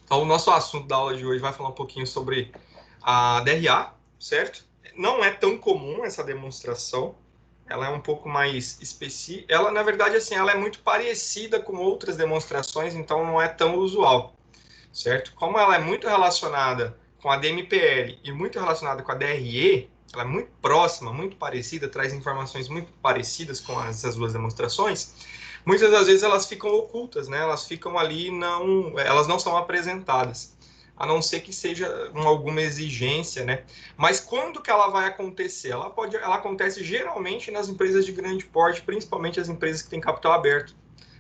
Então, o nosso assunto da aula de hoje vai falar um pouquinho sobre a DRA, certo? Não é tão comum essa demonstração, ela é um pouco mais específica. Ela, na verdade, assim, ela é muito parecida com outras demonstrações, então não é tão usual, certo? Como ela é muito relacionada com a DMPL e muito relacionada com a DRE, ela é muito próxima, muito parecida, traz informações muito parecidas com essas duas demonstrações. Muitas das vezes elas ficam ocultas, né? Elas ficam ali, elas não são apresentadas, a não ser que seja alguma exigência, né? Mas quando que ela vai acontecer? Ela acontece geralmente nas empresas de grande porte, principalmente as empresas que têm capital aberto.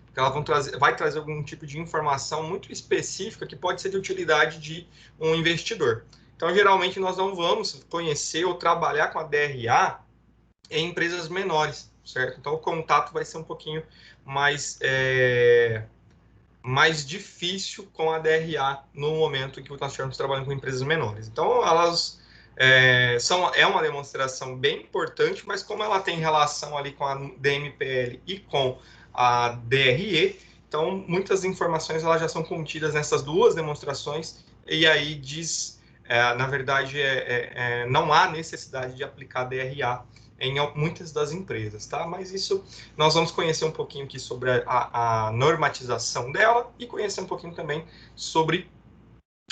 Porque ela vai trazer algum tipo de informação muito específica que pode ser de utilidade de um investidor. Então, geralmente, nós não vamos conhecer ou trabalhar com a DRA em empresas menores, certo? Então, o contato vai ser um pouquinho mais, mais difícil com a DRA no momento em que nós estivermos trabalhando com empresas menores. Então, elas é uma demonstração bem importante, mas como ela tem relação ali com a DMPL e com a DRE, então muitas informações elas já são contidas nessas duas demonstrações, e aí diz, na verdade, não há necessidade de aplicar DRA em muitas das empresas, tá? Mas isso nós vamos conhecer um pouquinho aqui sobre a normatização dela e conhecer um pouquinho também sobre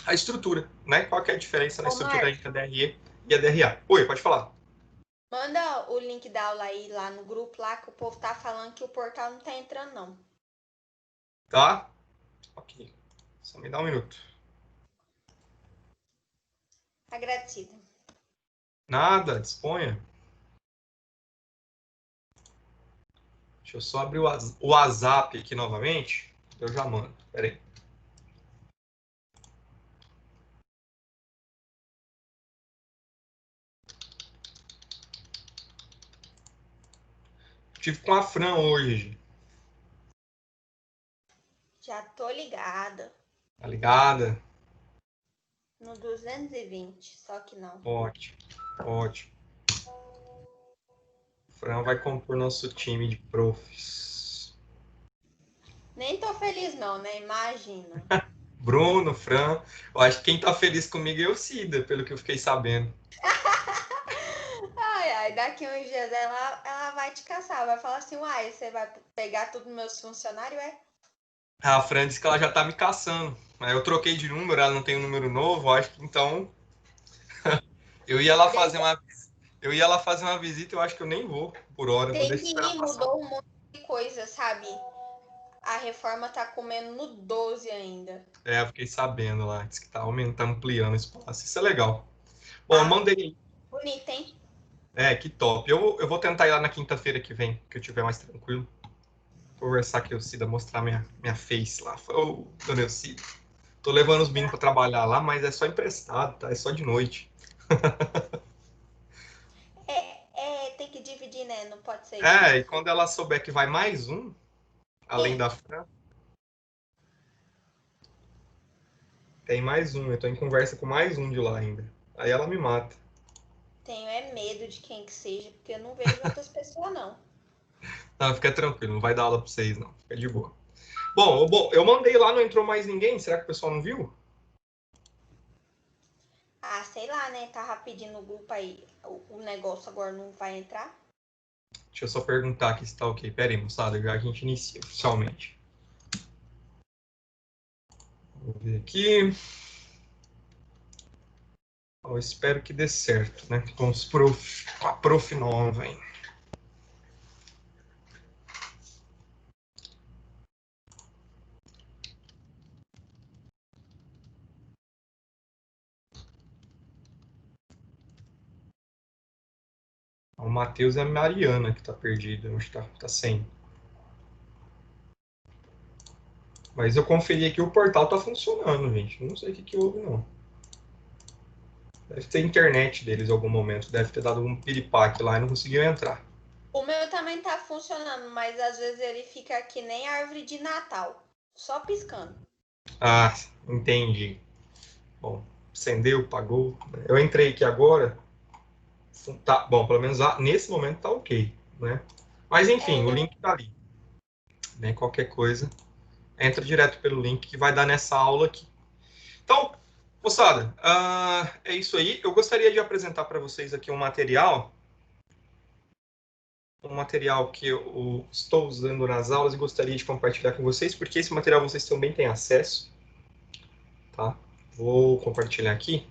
a estrutura, né? Qual que é a diferença na Ô, estrutura Marcos, entre a DRE e a DRA? Oi, pode falar. manda o link da aula aí lá no grupo lá que o povo tá falando que o portal não tá entrando, não. Tá? Ok. Só me dá um minuto. Agradecida. Nada, disponha. Deixa eu só abrir o WhatsApp aqui novamente. Eu já mando. Pera aí. Tive com a Fran hoje. Já tô ligada Tá ligada? no 220, só que não. Ótimo. Ótimo. Fran vai compor nosso time de profs. Nem tô feliz não, né? Imagina. Bruno, Fran. Eu acho que quem tá feliz comigo é o Cida, pelo que eu fiquei sabendo. Ai, ai, daqui uns dias ela vai te caçar, vai falar assim, uai, você vai pegar tudo meus funcionários, é? A Fran disse que ela já tá me caçando. Aí eu troquei de número, ela não tem um número novo, acho que então eu ia lá fazer Deixa, uma eu ia lá fazer uma visita, eu acho que eu nem vou por hora, eu vou tem deixar que esperar ir, passar. mudou um monte de coisa, sabe? A reforma tá comendo no 12 ainda. É, eu fiquei sabendo lá, disse que tá aumentando, ampliando o espaço. Isso é legal. Bom, eu Ah, mandei. bonito, hein? Que top. Eu vou tentar ir lá na quinta-feira que vem, que eu tiver mais tranquilo. Conversar com o Cida, mostrar minha face lá. Ô, dona Elcida. Tô levando os meninos para trabalhar lá, mas é só emprestado, tá? É só de noite. Tem que dividir, né? Não pode ser igual. E quando ela souber que vai mais um, além Quem? da Fran, tem mais um. Eu tô em conversa com mais um de lá ainda. Aí ela me mata. Tenho medo de quem que seja, porque eu não vejo outras pessoas, não. Não, fica tranquilo, não vai dar aula pra vocês, não. Fica de boa. Bom, eu mandei lá, não entrou mais ninguém. Será que o pessoal não viu? Ah, sei lá, né? Tava pedindo no grupo aí, o negócio agora não vai entrar. Deixa eu só perguntar aqui se tá ok. Pera aí, moçada, já a gente inicia oficialmente. Vou ver aqui. Eu espero que dê certo, né? Com a prof nova, hein? O Matheus e a Mariana que tá perdida, onde tá sem. Mas eu conferi aqui, o portal tá funcionando, gente. Não sei o que houve, não. Deve ter internet deles em algum momento. Deve ter dado um piripaque lá e não conseguiu entrar. O meu também tá funcionando, mas às vezes ele fica que nem árvore de Natal, só piscando. Ah, entendi. Bom, acendeu, pagou. Eu entrei aqui agora. Tá, bom, pelo menos nesse momento tá ok, né? Mas enfim, o link tá ali. Né? Qualquer coisa, entra direto pelo link que vai dar nessa aula aqui. Então, moçada, é isso aí. Eu gostaria de apresentar para vocês aqui um material que eu estou usando nas aulas e gostaria de compartilhar com vocês, porque esse material vocês também têm acesso, tá? Vou compartilhar aqui.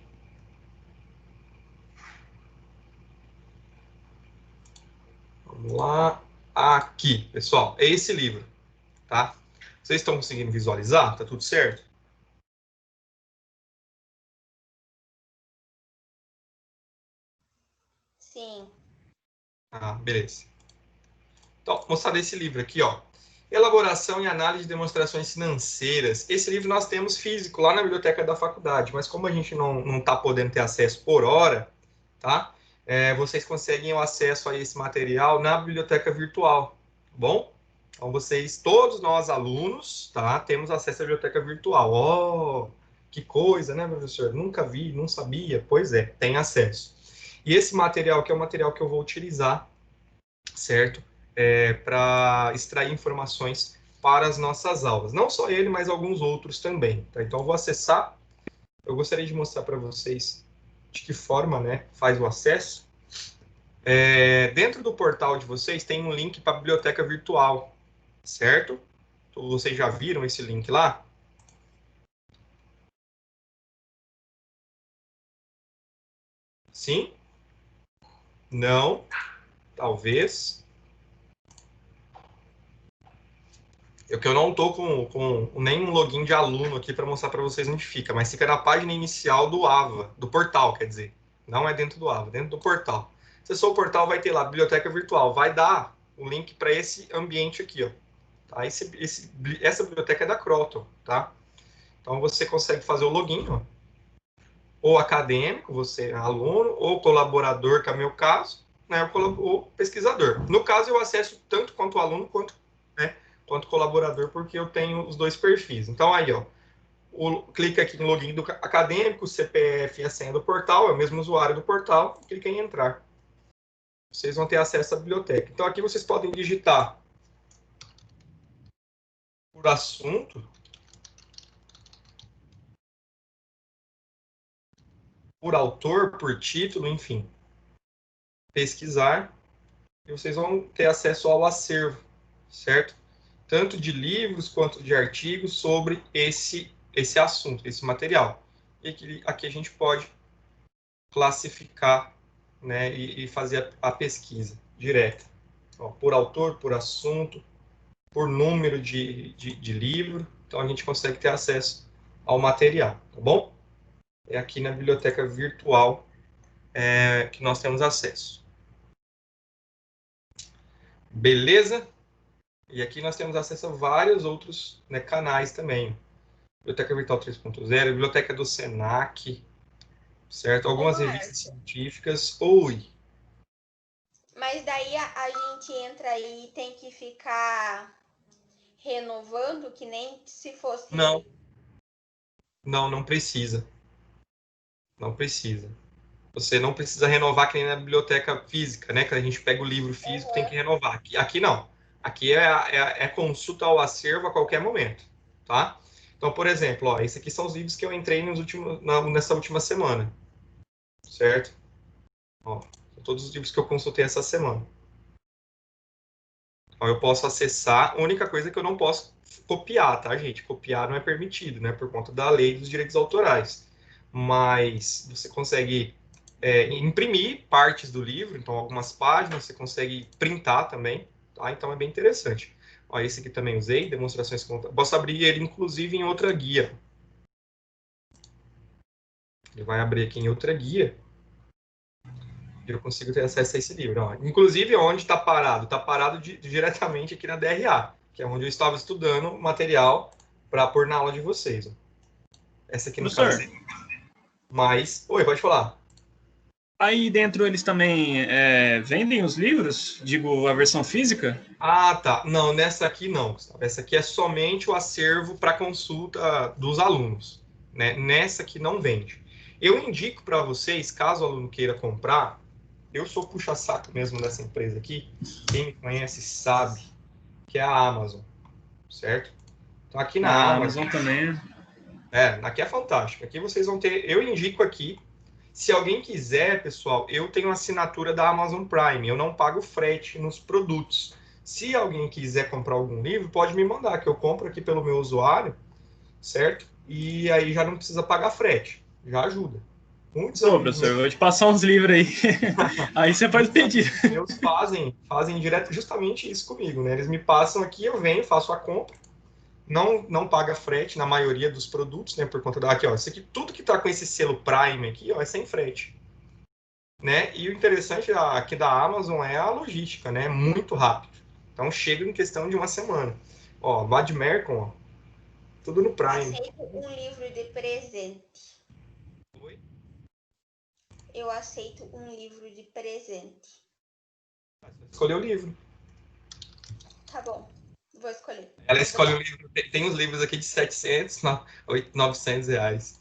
Vamos lá. Aqui, pessoal, é esse livro, tá? Vocês estão conseguindo visualizar? Tá tudo certo? Sim. Ah, beleza. Então, moçada, esse livro aqui, ó. Elaboração e análise de demonstrações financeiras. Esse livro nós temos físico lá na biblioteca da faculdade, mas como a gente não está podendo ter acesso por hora, tá? Vocês conseguem o acesso a esse material na biblioteca virtual, tá bom? Então, vocês, todos nós alunos, tá? Temos acesso à biblioteca virtual. Oh, que coisa, né, professor? Nunca vi, não sabia. Pois é, tem acesso. E esse material aqui é o material que eu vou utilizar, certo? Para extrair informações para as nossas aulas. Não só ele, mas alguns outros também. Tá? Então, eu vou acessar. Eu gostaria de mostrar para vocês de que forma, né, faz o acesso. Dentro do portal de vocês tem um link para a biblioteca virtual, certo? Então, vocês já viram esse link lá? Sim? Não? Talvez? Eu não estou com nenhum login de aluno aqui para mostrar para vocês onde fica, mas fica na página inicial do AVA, do portal, quer dizer. Não é dentro do AVA, dentro do portal. Acessou o portal, vai ter lá, biblioteca virtual. Vai dar o link para esse ambiente aqui, ó. Tá? Essa biblioteca é da Croton, tá? Então, você consegue fazer o login, ó. Ou acadêmico, você é aluno, ou colaborador, que é o meu caso, né? Ou pesquisador. No caso, eu acesso tanto quanto aluno, quanto colaborador, porque eu tenho os dois perfis. Então, aí, ó, clica aqui no login do acadêmico, CPF e a senha do portal, é o mesmo usuário do portal, clica em entrar. Vocês vão ter acesso à biblioteca. Então, aqui vocês podem digitar por assunto, por autor, por título, enfim. Pesquisar, e vocês vão ter acesso ao acervo, certo? Tanto de livros quanto de artigos sobre esse assunto, esse material. E aqui a gente pode classificar, né, e fazer a pesquisa direta. Ó, por autor, por assunto, por número de livro. Então, a gente consegue ter acesso ao material, tá bom? É aqui na biblioteca virtual que nós temos acesso. Beleza? E aqui nós temos acesso a vários outros, né, canais também. Biblioteca Virtual 3.0, Biblioteca do Senac, certo? Algumas revistas científicas. Oi! Mas daí a gente entra aí e tem que ficar renovando, que nem se fosse. Não precisa. Não precisa. Você não precisa renovar que nem na biblioteca física, né? Que a gente pega o livro físico, tem que renovar. Aqui não. Aqui é consulta ao acervo a qualquer momento, tá? Então, por exemplo, ó, esses aqui são os livros que eu entrei nessa última semana, certo? Ó, todos os livros que eu consultei essa semana. Então, eu posso acessar. A única coisa é que eu não posso copiar, tá, gente? Copiar não é permitido, né? Por conta da lei dos direitos autorais. Mas você consegue imprimir partes do livro, então algumas páginas, você consegue printar também, tá? Então é bem interessante. Ó, esse aqui também usei, demonstrações. Posso abrir ele, inclusive, em outra guia. Ele vai abrir aqui em outra guia. Eu consigo ter acesso a esse livro. Ó. Inclusive, onde está parado? Está parado diretamente aqui na DRA, que é onde eu estava estudando material para pôr na aula de vocês. Ó. Essa aqui, no caso, é... Mas... Oi, pode falar. Aí dentro eles também vendem os livros? Digo, a versão física? Ah, tá. Não, nessa aqui não, Gustavo. Essa aqui é somente o acervo para consulta dos alunos. Né? Nessa aqui não vende. Eu indico para vocês, caso o aluno queira comprar, eu sou puxa-saco mesmo dessa empresa aqui. Quem me conhece sabe que é a Amazon, certo? Então aqui na Amazon também. Aqui é fantástico. Aqui vocês vão ter... Eu indico aqui, se alguém quiser, pessoal, eu tenho assinatura da Amazon Prime. Eu não pago frete nos produtos. Se alguém quiser comprar algum livro, pode me mandar, que eu compro aqui pelo meu usuário, certo? E aí já não precisa pagar frete. Já ajuda. Muitos Ô, amigos professor, vou te passar uns livros aí. Aí você pode pedir. meus fazem direto justamente isso comigo, né? Eles me passam aqui, eu venho, faço a compra, não paga frete na maioria dos produtos, né? Por conta da... Aqui, ó, isso aqui, tudo que tá com esse selo Prime aqui, ó, é sem frete, né? E o interessante aqui da Amazon é a logística, né? Muito rápido. Então chega em questão de uma semana. Ó, Vadmercon, ó, tudo no Prime. Aceito um livro de presente. Oi? Eu aceito um livro de presente. Escolheu o livro. Tá bom, vou escolher. Ela escolhe o livro. Tem uns livros aqui de 700, 900 reais.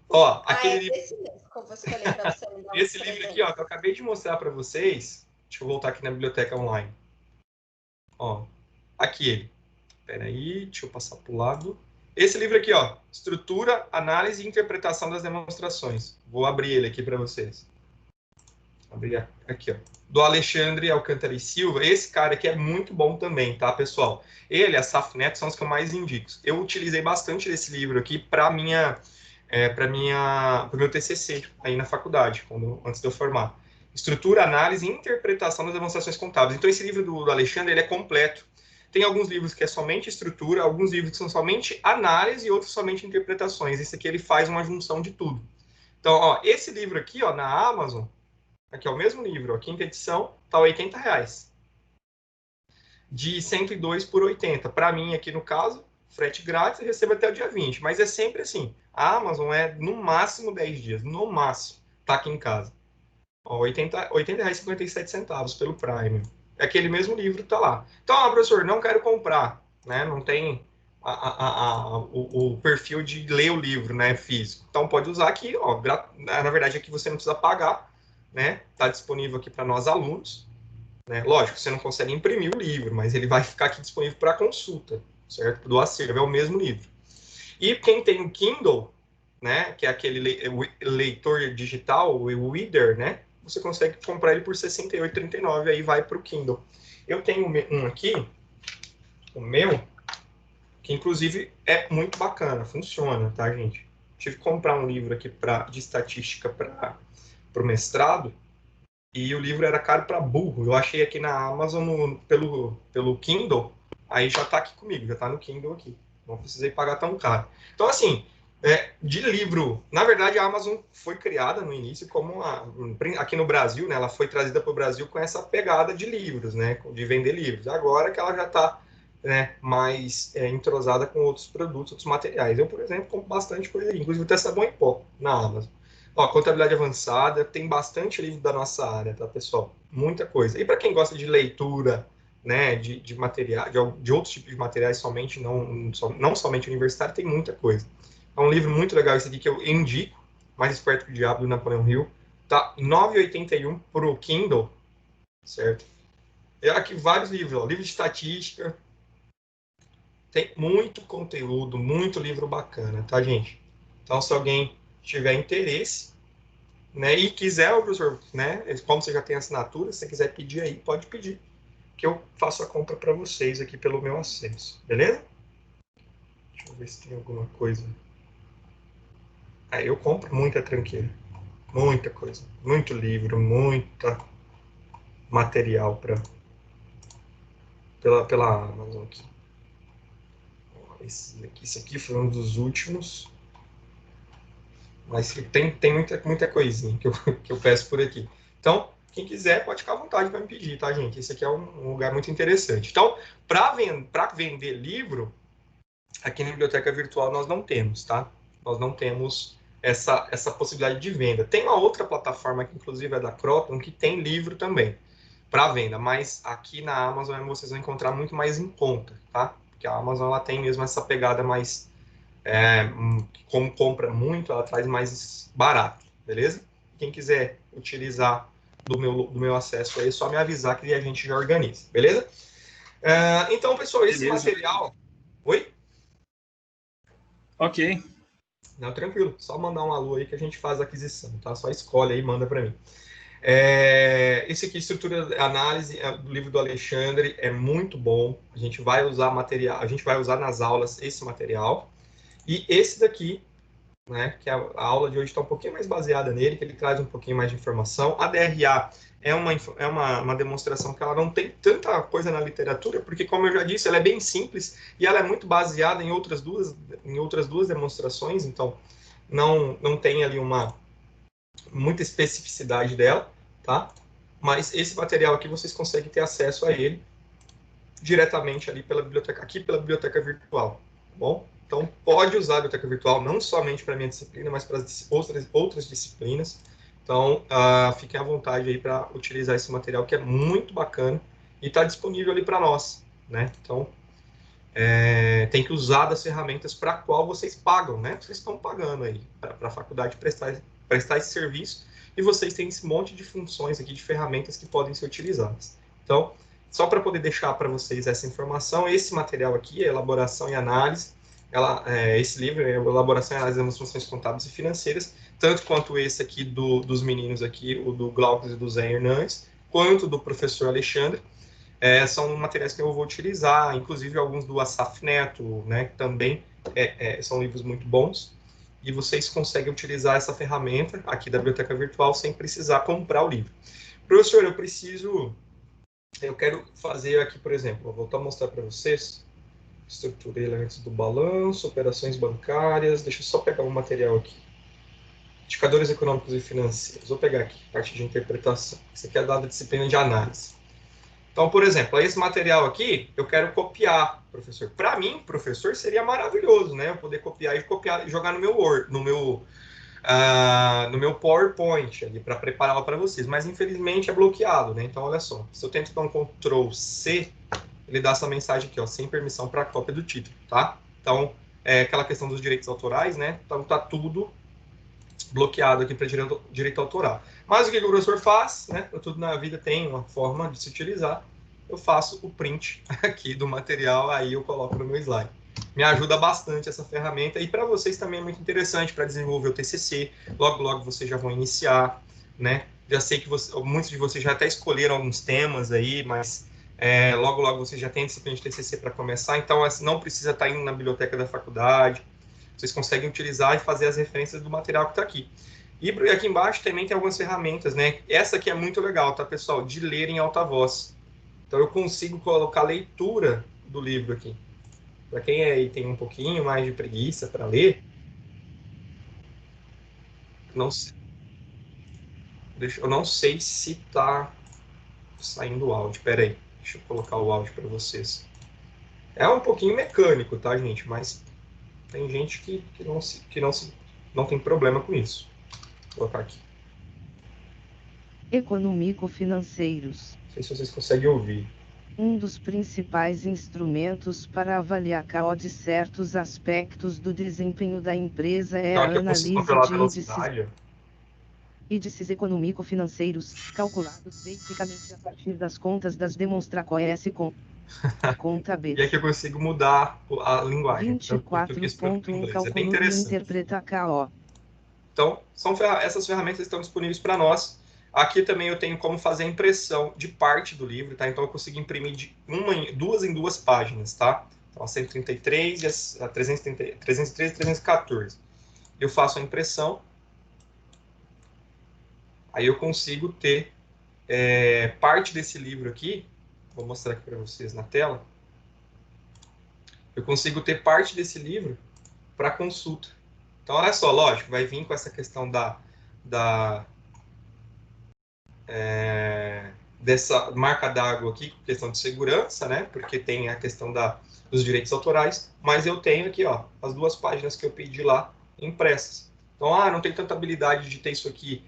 Ó, aquele livro... Esse mesmo que eu vou escolher pra você me dar Esse livro aqui, ó, que eu acabei de mostrar para vocês. Deixa eu voltar aqui na biblioteca online. Ó, aqui ele. Espera aí, deixa eu passar para o lado. Esse livro aqui, ó, Estrutura, Análise e Interpretação das Demonstrações. Vou abrir ele aqui para vocês. Abrir aqui, ó. Do Alexandre Alcântara e Silva. Esse cara aqui é muito bom também, tá, pessoal? Ele e a Saf Neto são os que eu mais indico. Eu utilizei bastante desse livro aqui para o meu TCC aí na faculdade, antes de eu formar. Estrutura, análise e interpretação das demonstrações contábeis. Então, esse livro do Alexandre, ele é completo. Tem alguns livros que é somente estrutura, alguns livros que são somente análise e outros somente interpretações. Esse aqui ele faz uma junção de tudo. Então, ó, esse livro aqui, ó, na Amazon, aqui é o mesmo livro, a quinta edição, tá R$80. De 102 por 80. Para mim, aqui no caso, frete grátis e recebo até o dia 20. Mas é sempre assim. A Amazon é no máximo 10 dias. No máximo. Tá aqui em casa. Ó, R$80,57 pelo Prime. Aquele mesmo livro tá lá. Então, professor, não quero comprar. Né? Não tem o perfil de ler o livro, né, físico. Então, pode usar aqui. Ó, na verdade, aqui você não precisa pagar. Né? Tá disponível aqui para nós alunos. Né? Lógico, você não consegue imprimir o livro, mas ele vai ficar aqui disponível para consulta, certo? Do acervo, é o mesmo livro. E quem tem o Kindle, né, que é aquele leitor digital, o Reader, né, você consegue comprar ele por R$ 68,39, aí vai para o Kindle. Eu tenho um aqui, o meu, que inclusive é muito bacana, funciona, tá, gente? Tive que comprar um livro aqui de estatística para o mestrado, e o livro era caro para burro. Eu achei aqui na Amazon pelo Kindle, aí já está aqui comigo, já está no Kindle aqui. Não precisei pagar tão caro. Então, assim, de livro, na verdade a Amazon foi criada no início como aqui no Brasil, né? Ela foi trazida para o Brasil com essa pegada de livros, né? De vender livros. Agora que ela já está, né, mais entrosada com outros produtos, outros materiais. Eu, por exemplo, compro bastante coisa aí, inclusive até sabão em pó na Amazon. Ó, contabilidade avançada, tem bastante livro da nossa área, tá, pessoal? Muita coisa. E para quem gosta de leitura, né, de material, de outros tipos de materiais, somente não somente universitário, tem muita coisa. É um livro muito legal esse aqui que eu indico, Mais Esperto que o Diabo, do Napoleão Hill. Tá R$ 9,81 pro Kindle, certo? E aqui vários livros, ó, livro de estatística. Tem muito conteúdo, muito livro bacana, tá, gente? Então, se alguém tiver interesse, né, e quiser, professor, né, como você já tem assinatura, se você quiser pedir aí, pode pedir, que eu faço a compra para vocês aqui pelo meu acesso, beleza? Deixa eu ver se tem alguma coisa. Aí eu compro muita tranqueira, muita coisa, muito livro, muita material pela Amazon aqui. Esse aqui foi um dos últimos, mas tem muita coisinha que eu peço por aqui. Então, quem quiser pode ficar à vontade para me pedir, tá, gente? Esse aqui é um lugar muito interessante. Então, para vender livro, aqui na biblioteca virtual nós não temos, tá? Nós não temos essa possibilidade de venda. Tem uma outra plataforma que, inclusive, é da Croton, que tem livro também para venda, mas aqui na Amazon vocês vão encontrar muito mais em conta, tá? Porque a Amazon ela tem mesmo essa pegada mais... como compra muito, ela traz mais barato, beleza? Quem quiser utilizar do meu acesso aí, é só me avisar que a gente já organiza, beleza? Então, pessoal, esse Beleza. material... Oi? Ok. Não, tranquilo, só mandar um alô aí que a gente faz a aquisição, tá? Só escolhe aí e manda para mim. Esse aqui, estrutura análise do livro do Alexandre, é muito bom. A gente vai usar material, a gente vai usar nas aulas esse material. E esse daqui, né, que a aula de hoje está um pouquinho mais baseada nele, que ele traz um pouquinho mais de informação. A DRA é uma demonstração que ela não tem tanta coisa na literatura, porque, como eu já disse, ela é bem simples e ela é muito baseada em outras duas demonstrações, então não tem ali muita especificidade dela, tá? Mas esse material aqui vocês conseguem ter acesso a ele diretamente ali pela biblioteca, aqui pela biblioteca virtual, tá bom? Então, pode usar a biblioteca virtual não somente para a minha disciplina, mas para as outras disciplinas. Então, fiquem à vontade aí para utilizar esse material, que é muito bacana e está disponível ali para nós, né? Então, tem que usar das ferramentas para a qual vocês pagam, né? Vocês estão pagando aí para a faculdade prestar esse serviço e vocês têm esse monte de funções aqui, de ferramentas que podem ser utilizadas. Então, só para poder deixar para vocês essa informação, esse material aqui, elaboração e análise, esse livro é elaboração e análise das funções contábeis e financeiras, tanto quanto esse aqui dos meninos aqui, o do Glaucus e do Zé Hernandes, quanto do professor Alexandre, são materiais que eu vou utilizar, inclusive alguns do Asaf Neto, né, que também são livros muito bons, e vocês conseguem utilizar essa ferramenta aqui da Biblioteca Virtual sem precisar comprar o livro. Professor, eu quero fazer aqui, por exemplo, vou voltar a mostrar para vocês, estruturei elementos do balanço, operações bancárias, deixa eu só pegar um material aqui. Indicadores econômicos e financeiros, vou pegar aqui, parte de interpretação, isso aqui é da disciplina de análise. Então, por exemplo, esse material aqui, eu quero copiar, professor. Para mim, professor, seria maravilhoso, né? Eu poder copiar e jogar no meu Word, no meu PowerPoint ali para preparar para vocês. Mas infelizmente é bloqueado, né? Então, olha só, se eu tento dar um Ctrl C, ele dá essa mensagem aqui, ó, sem permissão para cópia do título, tá? Então, aquela questão dos direitos autorais, né? Então, tá tudo bloqueado aqui para direito autoral. Mas o que o professor faz, né? Tudo na vida tem uma forma de se utilizar. Eu faço o print aqui do material, aí eu coloco no meu slide. Me ajuda bastante essa ferramenta e para vocês também é muito interessante para desenvolver o TCC. Logo, logo vocês já vão iniciar, né? Já sei que muitos de vocês já até escolheram alguns temas aí, mas logo, logo vocês já têm a disciplina de TCC para começar. Então, não precisa estar indo na biblioteca da faculdade. Vocês conseguem utilizar e fazer as referências do material que está aqui. E aqui embaixo também tem algumas ferramentas, né? Essa aqui é muito legal, tá, pessoal? De ler em alta voz. Então, eu consigo colocar a leitura do livro aqui. Para quem aí tem um pouquinho mais de preguiça para ler, eu não sei se está saindo o áudio. Espera aí, deixa eu colocar o áudio para vocês. É um pouquinho mecânico, tá, gente? Mas tem gente que não tem problema com isso. Vou colocar aqui. Econômico-financeiros. Não sei se vocês conseguem ouvir. Um dos principais instrumentos para avaliar de certos aspectos do desempenho da empresa é a análise de índices econômico-financeiros, calculados basicamente a partir das contas das demonstrações com contábeis. E aqui eu consigo mudar a linguagem. 24.1 Cálculo e interpreta KO. Então, essas ferramentas estão disponíveis para nós. Aqui também eu tenho como fazer a impressão de parte do livro, tá? Então eu consigo imprimir de duas em duas páginas, tá? Então a 133 e a 313 e 314. Eu faço a impressão, aí eu consigo ter parte desse livro aqui, vou mostrar aqui para vocês na tela. Eu consigo ter parte desse livro para consulta. Então, olha só, lógico, vai vir com essa questão dessa marca d'água aqui, questão de segurança, né? Porque tem a questão dos direitos autorais, mas eu tenho aqui, ó, as duas páginas que eu pedi lá impressas. Então, não tem tanta habilidade de ter isso aqui,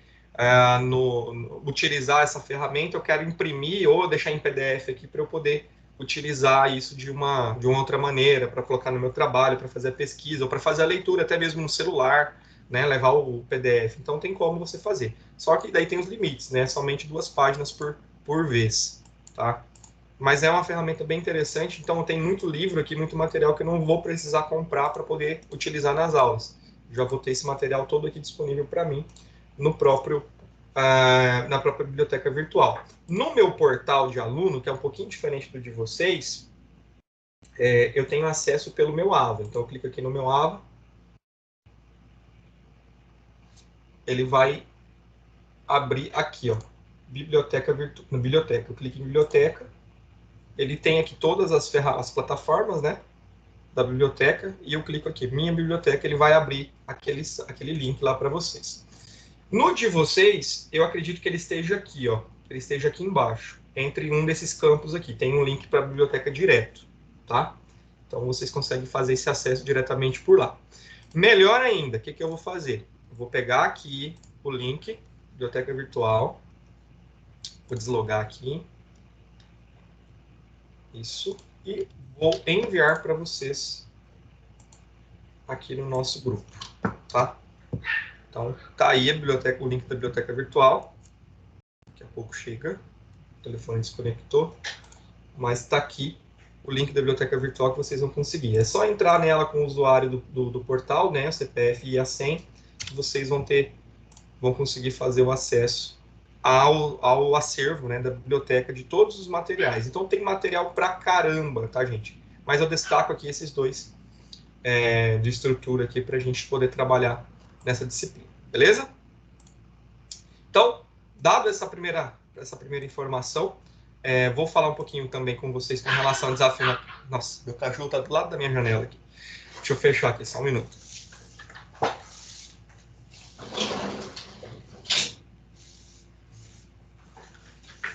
utilizar essa ferramenta, eu quero imprimir ou deixar em PDF aqui para eu poder utilizar isso de uma outra maneira, para colocar no meu trabalho, para fazer a pesquisa, ou para fazer a leitura até mesmo no celular, né, levar o PDF. Então tem como você fazer. Só que daí tem os limites, né? Somente 2 páginas por vez, tá? mas é uma ferramenta bem interessante, então tem muito livro aqui, muito material que eu não vou precisar comprar para poder utilizar nas aulas. Já vou ter esse material todo aqui disponível para mim no próprio, na própria biblioteca virtual. No meu portal de aluno, que é um pouquinho diferente do de vocês, eu tenho acesso pelo meu AVA. Então eu clico aqui no meu AVA, ele vai abrir aqui, ó, biblioteca virtual, na biblioteca. Eu clico em biblioteca, ele tem aqui todas as plataformas, né, da biblioteca, e eu clico aqui, minha biblioteca, ele vai abrir aquele link lá para vocês. No de vocês, eu acredito que ele esteja aqui, ó, ele esteja aqui embaixo, entre um desses campos aqui, tem um link para a biblioteca direto, tá? Então vocês conseguem fazer esse acesso diretamente por lá. Melhor ainda, o que eu vou fazer? Eu vou pegar aqui o link, biblioteca virtual, vou deslogar aqui, isso, e vou enviar para vocês aqui no nosso grupo, tá? Então, tá aí a biblioteca, o link da biblioteca virtual. Daqui a pouco chega, o telefone desconectou, mas tá aqui o link da biblioteca virtual que vocês vão conseguir. É só entrar nela com o usuário do portal, né, o CPF e a senha, que vocês vão conseguir fazer o acesso ao acervo, né, da biblioteca de todos os materiais. Então tem material pra caramba, tá, gente? Mas eu destaco aqui esses dois de estrutura aqui para a gente poder trabalhar nessa disciplina, beleza? Então, dado essa primeira informação, vou falar um pouquinho também com vocês com relação ao desafio. Nossa, meu cachorro está do lado da minha janela aqui. Deixa eu fechar aqui, só um minuto.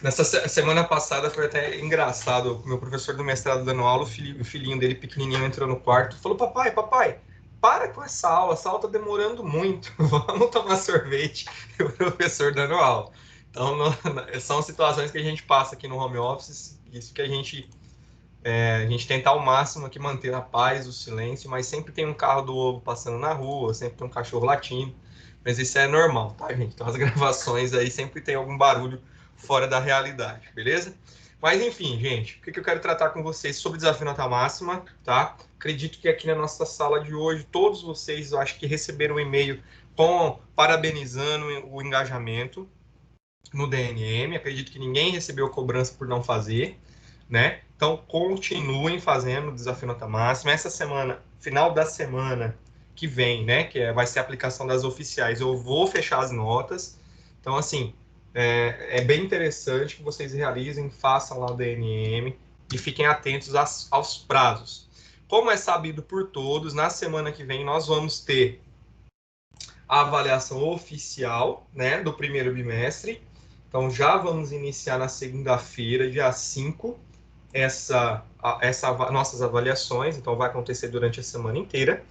Nessa semana passada foi até engraçado, o meu professor do mestrado dando aula, o filhinho dele pequenininho entrou no quarto e falou, papai, para com essa aula tá demorando muito, vamos tomar sorvete, e o professor dando aula. Então, são situações que a gente passa aqui no home office, isso que a gente tenta ao máximo aqui manter a paz, o silêncio, mas sempre tem um carro do ovo passando na rua, sempre tem um cachorro latindo, mas isso é normal, tá, gente? Então, as gravações aí sempre tem algum barulho fora da realidade, beleza? Mas, enfim, gente, o que eu quero tratar com vocês sobre Desafio Nota Máxima, tá? Acredito que aqui na nossa sala de hoje, todos vocês, eu acho que receberam um e-mail parabenizando o engajamento no DNM. Acredito que ninguém recebeu cobrança por não fazer, né? Então, continuem fazendo o Desafio Nota Máxima. Essa semana, final da semana que vem, né, que vai ser a aplicação das oficiais, eu vou fechar as notas. Então, assim, é bem interessante que vocês realizem, façam lá o DNM e fiquem atentos aos prazos. Como é sabido por todos, na semana que vem nós vamos ter a avaliação oficial, né, do primeiro bimestre. Então, já vamos iniciar na segunda-feira, dia 5, nossas avaliações. Então, vai acontecer durante a semana inteira.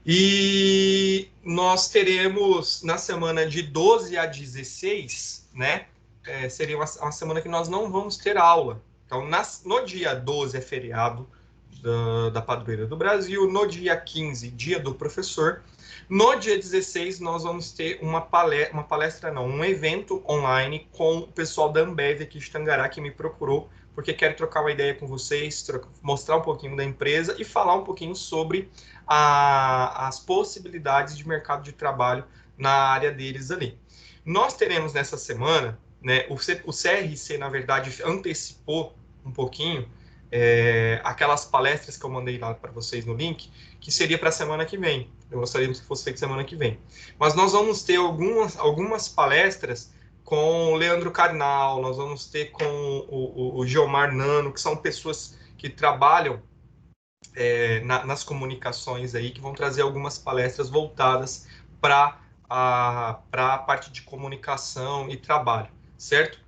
E nós teremos na semana de 12 a 16, né? Seria uma semana que nós não vamos ter aula. Então, no dia 12 é feriado da Padroeira do Brasil, no dia 15, dia do professor. No dia 16, nós vamos ter um evento online com o pessoal da Ambev aqui de Tangará, que me procurou, porque quero trocar uma ideia com vocês, mostrar um pouquinho da empresa e falar um pouquinho sobre as possibilidades de mercado de trabalho na área deles ali. Nós teremos nessa semana, né, o CRC, na verdade, antecipou um pouquinho aquelas palestras que eu mandei lá para vocês no link, que seria para a semana que vem. Eu gostaria que fosse feito semana que vem. Mas nós vamos ter algumas palestras com o Leandro Carnal, nós vamos ter com o Geomar Nano, que são pessoas que trabalham nas comunicações aí, que vão trazer algumas palestras voltadas para a parte de comunicação e trabalho, certo?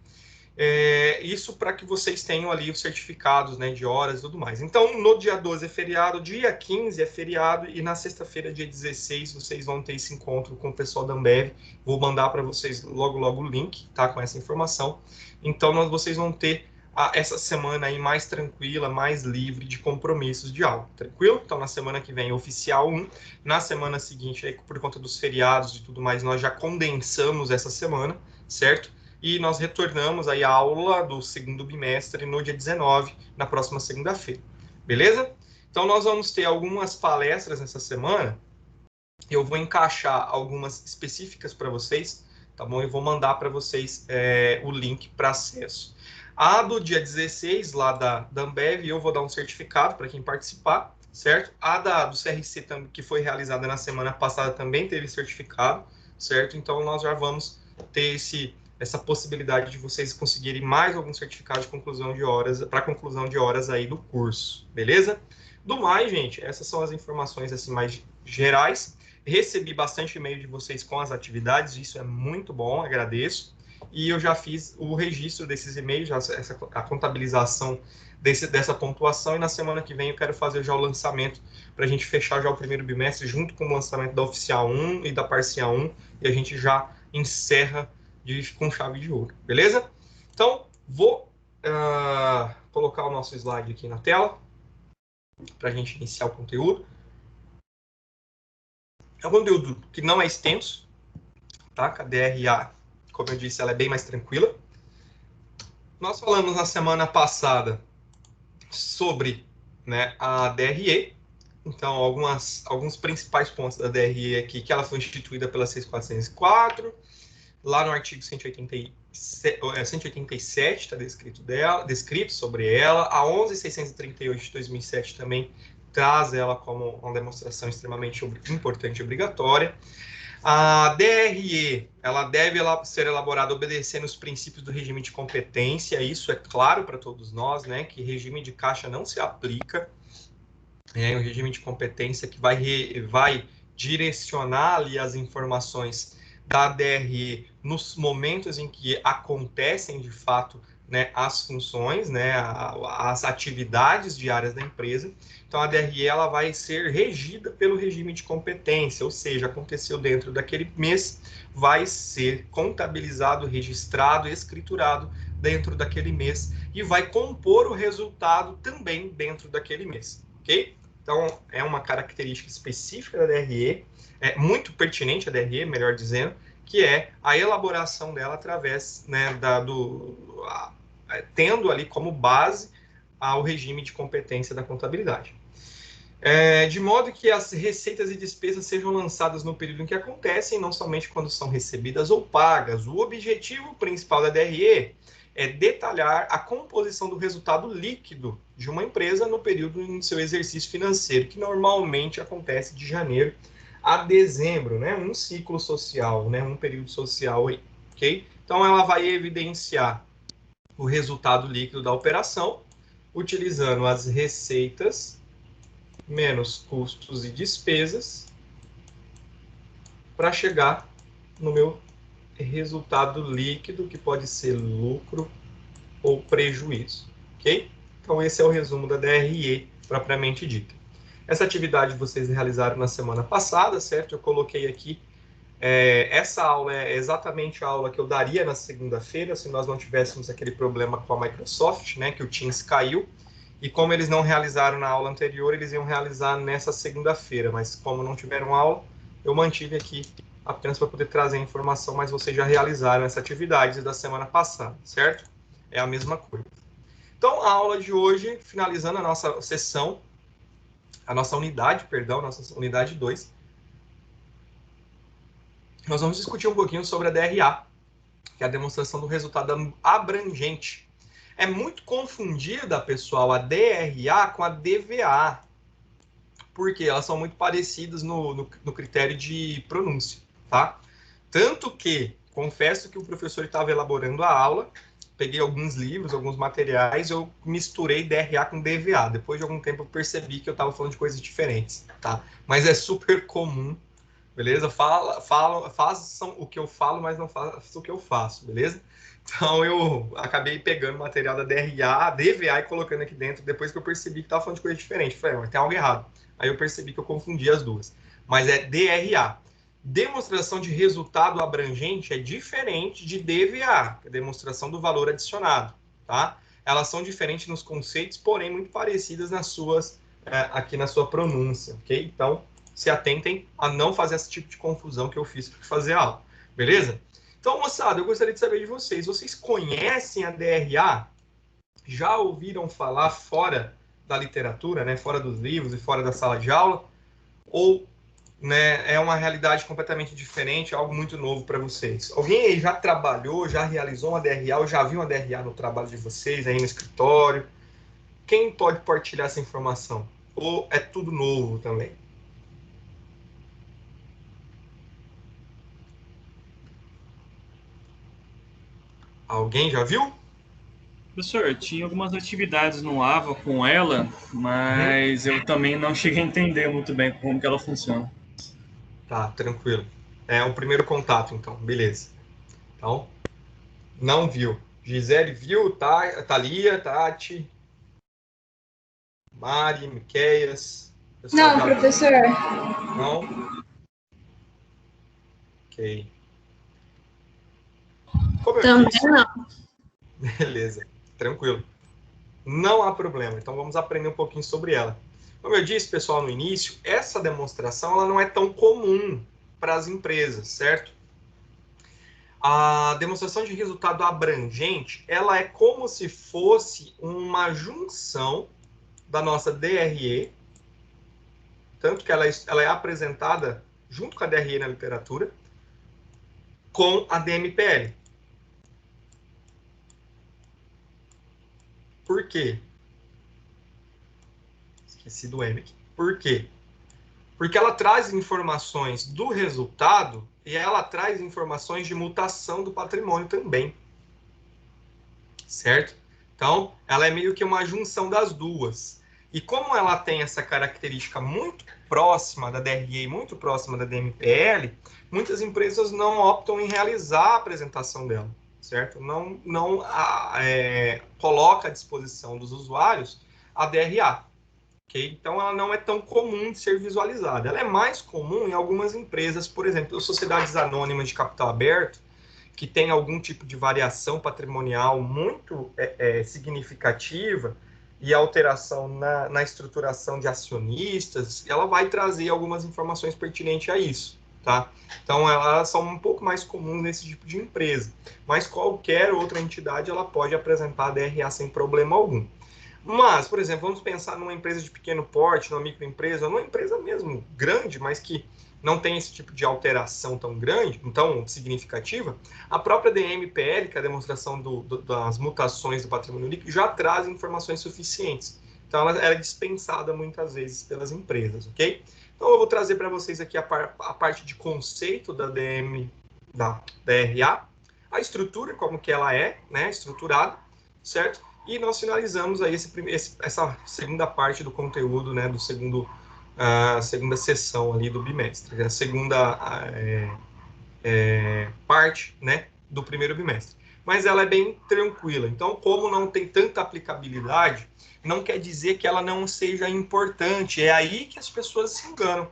Isso para que vocês tenham ali os certificados, né, de horas e tudo mais. Então, no dia 12 é feriado, dia 15 é feriado, e na sexta-feira, dia 16, vocês vão ter esse encontro com o pessoal da Ambev. Vou mandar para vocês logo o link, tá, com essa informação. Então, vocês vão ter essa semana aí mais tranquila, mais livre de compromissos de aula, tranquilo? Então, na semana que vem, oficial 1. Na semana seguinte, aí, por conta dos feriados e tudo mais, nós já condensamos essa semana, certo? e nós retornamos aí a aula do segundo bimestre no dia 19, na próxima segunda-feira. Beleza? Então, nós vamos ter algumas palestras nessa semana. Eu vou encaixar algumas específicas para vocês, tá bom? Eu vou mandar para vocês o link para acesso. A do dia 16, lá da Ambev, eu vou dar um certificado para quem participar, certo? A do CRC, que foi realizada na semana passada, também teve certificado, certo? Então, nós já vamos ter essa possibilidade de vocês conseguirem mais algum certificado de conclusão de horas, para conclusão de horas aí do curso, beleza? Do mais, gente, essas são as informações assim mais gerais. Recebi bastante e-mail de vocês com as atividades, isso é muito bom, agradeço. E eu já fiz o registro desses e-mails, a contabilização dessa pontuação, e na semana que vem eu quero fazer já o lançamento para a gente fechar já o primeiro bimestre junto com o lançamento da Oficial 1 e da Parcial 1, e a gente já encerra com chave de ouro, beleza? Então, vou colocar o nosso slide aqui na tela para a gente iniciar o conteúdo. É um conteúdo que não é extenso, tá? A DRA, como eu disse, ela é bem mais tranquila. Nós falamos na semana passada sobre, né, a DRE. Então, alguns principais pontos da DRE aqui, que ela foi instituída pela 6.404, lá no artigo 187 está descrito sobre ela. A 11.638 de 2007 também traz ela como uma demonstração extremamente importante e obrigatória. A DRE, ela deve ser elaborada obedecendo os princípios do regime de competência. Isso é claro para todos nós, né, que regime de caixa não se aplica. É um regime de competência que vai direcionar ali as informações da DRE nos momentos em que acontecem, de fato, né, as funções, né, as atividades diárias da empresa. Então, a DRE ela vai ser regida pelo regime de competência, ou seja, aconteceu dentro daquele mês, vai ser contabilizado, registrado, escriturado dentro daquele mês e vai compor o resultado também dentro daquele mês, ok? Então, é uma característica específica da DRE, é muito pertinente a DRE, melhor dizendo, que é a elaboração dela através, né, tendo ali como base o regime de competência da contabilidade. De modo que as receitas e despesas sejam lançadas no período em que acontecem, não somente quando são recebidas ou pagas. O objetivo principal da DRE é detalhar a composição do resultado líquido de uma empresa no período em seu exercício financeiro, que normalmente acontece de janeiro a dezembro, né? Um ciclo social, né? Um período social aí, ok? Então, ela vai evidenciar o resultado líquido da operação, utilizando as receitas menos custos e despesas para chegar no meu resultado líquido, que pode ser lucro ou prejuízo, ok? Então, esse é o resumo da DRE propriamente dita. Essa atividade vocês realizaram na semana passada, certo? Eu coloquei aqui, essa aula é exatamente a aula que eu daria na segunda-feira, se nós não tivéssemos aquele problema com a Microsoft, né, que o Teams caiu, e como eles não realizaram na aula anterior, eles iam realizar nessa segunda-feira, mas como não tiveram aula, eu mantive aqui apenas para poder trazer a informação, mas vocês já realizaram essa atividade da semana passada, certo? É a mesma coisa. Então, a aula de hoje, finalizando a nossa sessão, nossa unidade 2, nós vamos discutir um pouquinho sobre a DRA, que é a demonstração do resultado abrangente. É muito confundida, pessoal, a DRA com a DVA, porque elas são muito parecidas no critério de pronúncia, tá? Tanto que, confesso que o professor estava elaborando a aula, peguei alguns livros, alguns materiais, eu misturei DRA com DVA. Depois de algum tempo eu percebi que eu estava falando de coisas diferentes, tá? Mas é super comum, beleza? Façam o que eu falo, mas não façam o que eu faço, beleza? Então eu acabei pegando o material da DRA, DVA e colocando aqui dentro, depois que eu percebi que estava falando de coisa diferente. Falei, tem algo errado. Aí eu percebi que eu confundi as duas. Mas é DRA. Demonstração de resultado abrangente é diferente de DVA, que é a demonstração do valor adicionado, tá? Elas são diferentes nos conceitos, porém muito parecidas nas suas, aqui na sua pronúncia, ok? Então, se atentem a não fazer esse tipo de confusão que eu fiz para fazer a aula, beleza? Então, moçada, eu gostaria de saber de vocês. Vocês conhecem a DRA? Já ouviram falar fora da literatura, né? Fora dos livros e fora da sala de aula? Ou, né, é uma realidade completamente diferente, algo muito novo para vocês? Alguém aí já trabalhou, já realizou uma DRA ou já viu uma DRA no trabalho de vocês, aí no escritório? Quem pode partilhar essa informação? Ou é tudo novo também? Alguém já viu? Professor, tinha algumas atividades no AVA com ela, mas eu também não cheguei a entender muito bem como que ela funciona. Tá, tranquilo. É o primeiro contato, então. Beleza. Então, não viu. Gisele viu, tá? Thalia, Tati, Mari, Miqueias. Pessoal Não, já viu? professor. Não? Ok. Como eu Também disse, não. beleza, tranquilo. Não há problema. Então vamos aprender um pouquinho sobre ela. Como eu disse, pessoal, no início, essa demonstração ela não é tão comum para as empresas, certo? A demonstração de resultado abrangente, ela é como se fosse uma junção da nossa DRE, tanto que ela é apresentada junto com a DRE na literatura, com a DMPL. Por quê? Esqueci do M aqui. Por quê? Porque ela traz informações do resultado e ela traz informações de mutação do patrimônio também. Certo? Então, ela é meio que uma junção das duas. E como ela tem essa característica muito próxima da DRE, muito próxima da DMPL, muitas empresas não optam em realizar a apresentação dela, certo? Não coloca à disposição dos usuários a DRA. Okay? Então, ela não é tão comum de ser visualizada. Ela é mais comum em algumas empresas, por exemplo, sociedades anônimas de capital aberto, que tem algum tipo de variação patrimonial muito significativa e alteração na estruturação de acionistas, ela vai trazer algumas informações pertinentes a isso. Tá? Então, elas são um pouco mais comuns nesse tipo de empresa. Mas qualquer outra entidade ela pode apresentar a DRA sem problema algum. Mas, por exemplo, vamos pensar numa empresa de pequeno porte, numa microempresa, numa empresa mesmo grande, mas que não tem esse tipo de alteração tão grande, tão significativa, a própria DMPL, que é a demonstração das mutações do patrimônio líquido, já traz informações suficientes. Então, ela é dispensada muitas vezes pelas empresas, ok? Então, eu vou trazer para vocês aqui a parte de conceito da DRA, a estrutura, como que ela é, né, estruturada, certo? E nós finalizamos aí essa segunda parte do conteúdo, né, do segunda sessão ali do bimestre, a segunda parte, né, do primeiro bimestre. Mas ela é bem tranquila. Então, como não tem tanta aplicabilidade, não quer dizer que ela não seja importante. É aí que as pessoas se enganam,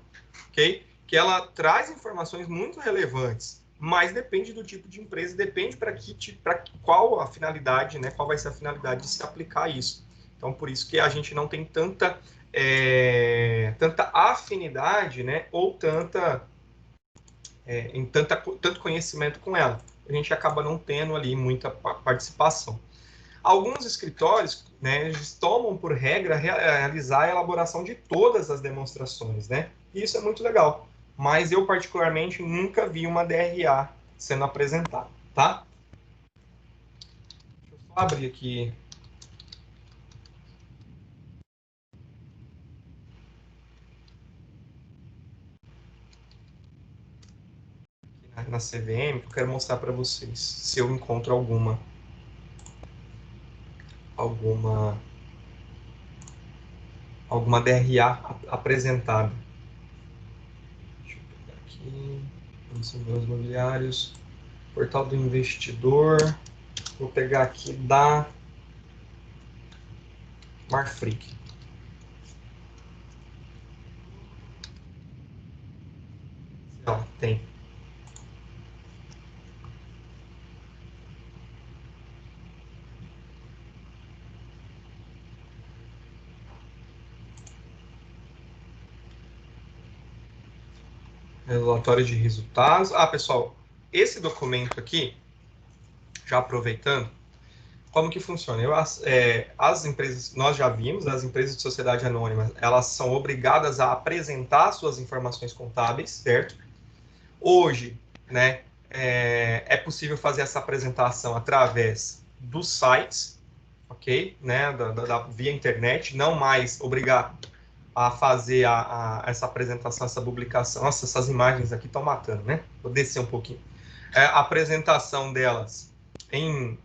ok? Que ela traz informações muito relevantes, mas depende do tipo de empresa, depende para qual a finalidade, né? Qual vai ser a finalidade de se aplicar isso. Então, por isso que a gente não tem tanta afinidade, né? Ou tanto conhecimento com ela. A gente acaba não tendo ali muita participação. Alguns escritórios, né, eles tomam por regra realizar a elaboração de todas as demonstrações, né? E isso é muito legal. Mas eu, particularmente, nunca vi uma DRA sendo apresentada, tá? Deixa eu só abrir aqui. Na CVM, que eu quero mostrar para vocês, se eu encontro alguma DRA apresentada. Deixa eu pegar aqui. Fundos imobiliários. Portal do investidor. Vou pegar aqui da Marfrig. Ó, tem. Relatório de resultados. Ah, pessoal, esse documento aqui, já aproveitando, como que funciona? As empresas, nós já vimos, as empresas de sociedade anônima, elas são obrigadas a apresentar suas informações contábeis, certo? Hoje, né, é possível fazer essa apresentação através dos sites, ok? Né, via internet, não mais obrigar a fazer essa apresentação, essa publicação. Nossa, essas imagens aqui estão matando, né? Vou descer um pouquinho. A apresentação delas em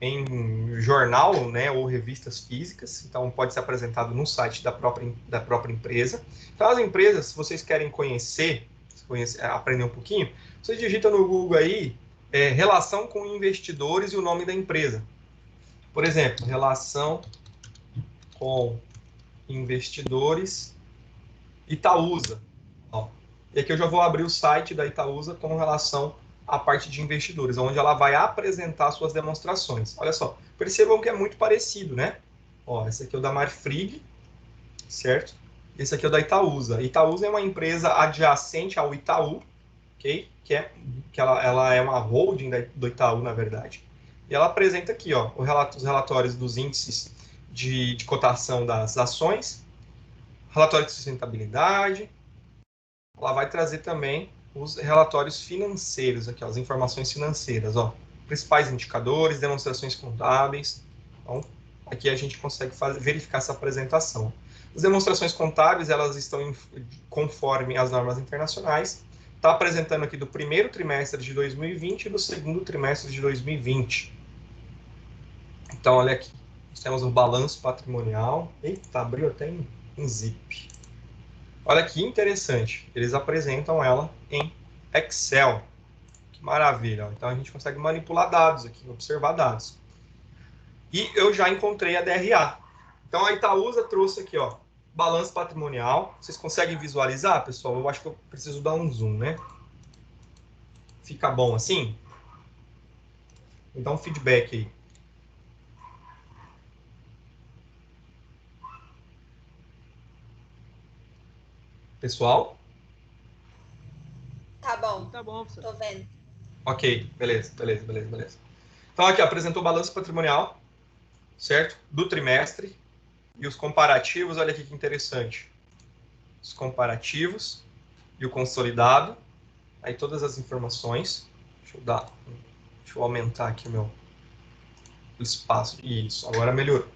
jornal, né, ou revistas físicas, então pode ser apresentado no site da própria empresa. Então, as empresas, se vocês querem aprender um pouquinho, vocês digitam no Google aí, relação com investidores e o nome da empresa. Por exemplo, relação com investidores Itaúsa. Ó. E aqui eu já vou abrir o site da Itaúsa com relação à parte de investidores, onde ela vai apresentar suas demonstrações. Olha só, percebam que é muito parecido, né? Ó, esse aqui é o da Marfrig, certo? Esse aqui é o da Itaúsa. Itaúsa é uma empresa adjacente ao Itaú, ok? Que ela é uma holding do Itaú, na verdade. E ela apresenta aqui, ó, os relatórios dos índices de cotação das ações, relatório de sustentabilidade. Ela vai trazer também os relatórios financeiros, aqui, ó, as informações financeiras, ó, principais indicadores, demonstrações contábeis. Então, aqui a gente consegue verificar essa apresentação. As demonstrações contábeis, elas estão conforme as normas internacionais. Está apresentando aqui do primeiro trimestre de 2020 e do segundo trimestre de 2020. Então, olha aqui. Nós temos um balanço patrimonial. Eita, abriu até em zip. Olha que interessante. Eles apresentam ela em Excel. Que maravilha. Então, a gente consegue manipular dados aqui, observar dados. E eu já encontrei a DRA. Então, a Itaúsa trouxe aqui, ó, balanço patrimonial. Vocês conseguem visualizar, pessoal? Eu acho que eu preciso dar um zoom, né? Fica bom assim? Me dá um feedback aí. Pessoal? Tá bom. Tá bom, professor. Tô vendo. Ok, beleza. Então, aqui, ó, apresentou o balanço patrimonial, certo? Do trimestre. E os comparativos, olha aqui que interessante. Os comparativos e o consolidado. Aí todas as informações. Deixa eu aumentar aqui o espaço. Isso, agora melhorou.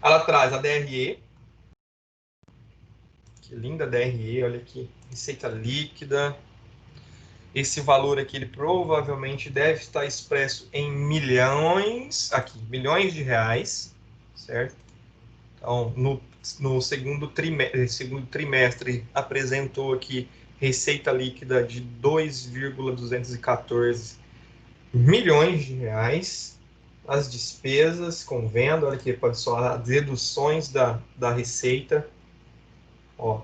Ela traz a DRE. Que linda DRE, olha aqui. Receita líquida. Esse valor aqui, ele provavelmente deve estar expresso em milhões, aqui, milhões de reais, certo? Então, no segundo trimestre, apresentou aqui receita líquida de 2,214 milhões de reais. As despesas com venda, olha aqui, pode só as deduções da receita. Ó.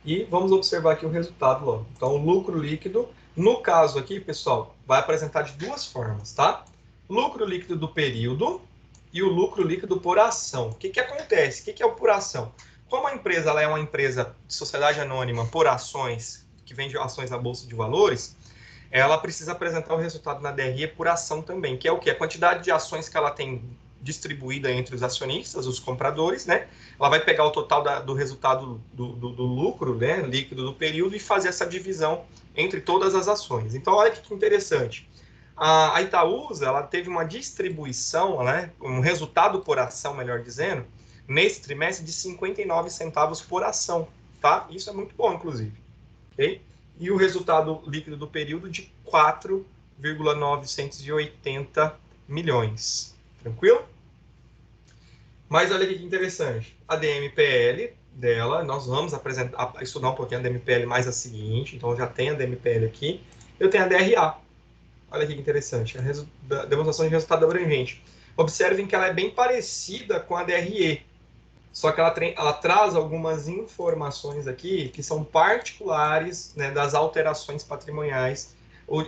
E vamos observar aqui o resultado logo. Então, o lucro líquido, no caso aqui, pessoal, vai apresentar de duas formas, tá? Lucro líquido do período e o lucro líquido por ação. O que acontece? O que é o por ação? Como a empresa ela é uma empresa de sociedade anônima por ações, que vende ações na Bolsa de Valores, ela precisa apresentar o resultado na DRE por ação também, que é o quê? A quantidade de ações que ela tem distribuída entre os acionistas, os compradores, né? Ela vai pegar o total do resultado do lucro, né, líquido do período e fazer essa divisão entre todas as ações. Então, olha que interessante. A Itaúsa, ela teve uma distribuição, né, um resultado por ação, melhor dizendo, nesse trimestre de 59 centavos por ação, tá? Isso é muito bom, inclusive. Ok? E o resultado líquido do período de 4,980 milhões. Tranquilo? Mas olha que interessante. A DMPL dela, nós vamos estudar um pouquinho a DMPL mais a seguinte. Então, já tem a DMPL aqui. Eu tenho a DRA. Olha que interessante. A demonstração de resultado abrangente. Observem que ela é bem parecida com a DRE. Só que ela traz algumas informações aqui que são particulares, né, das alterações patrimoniais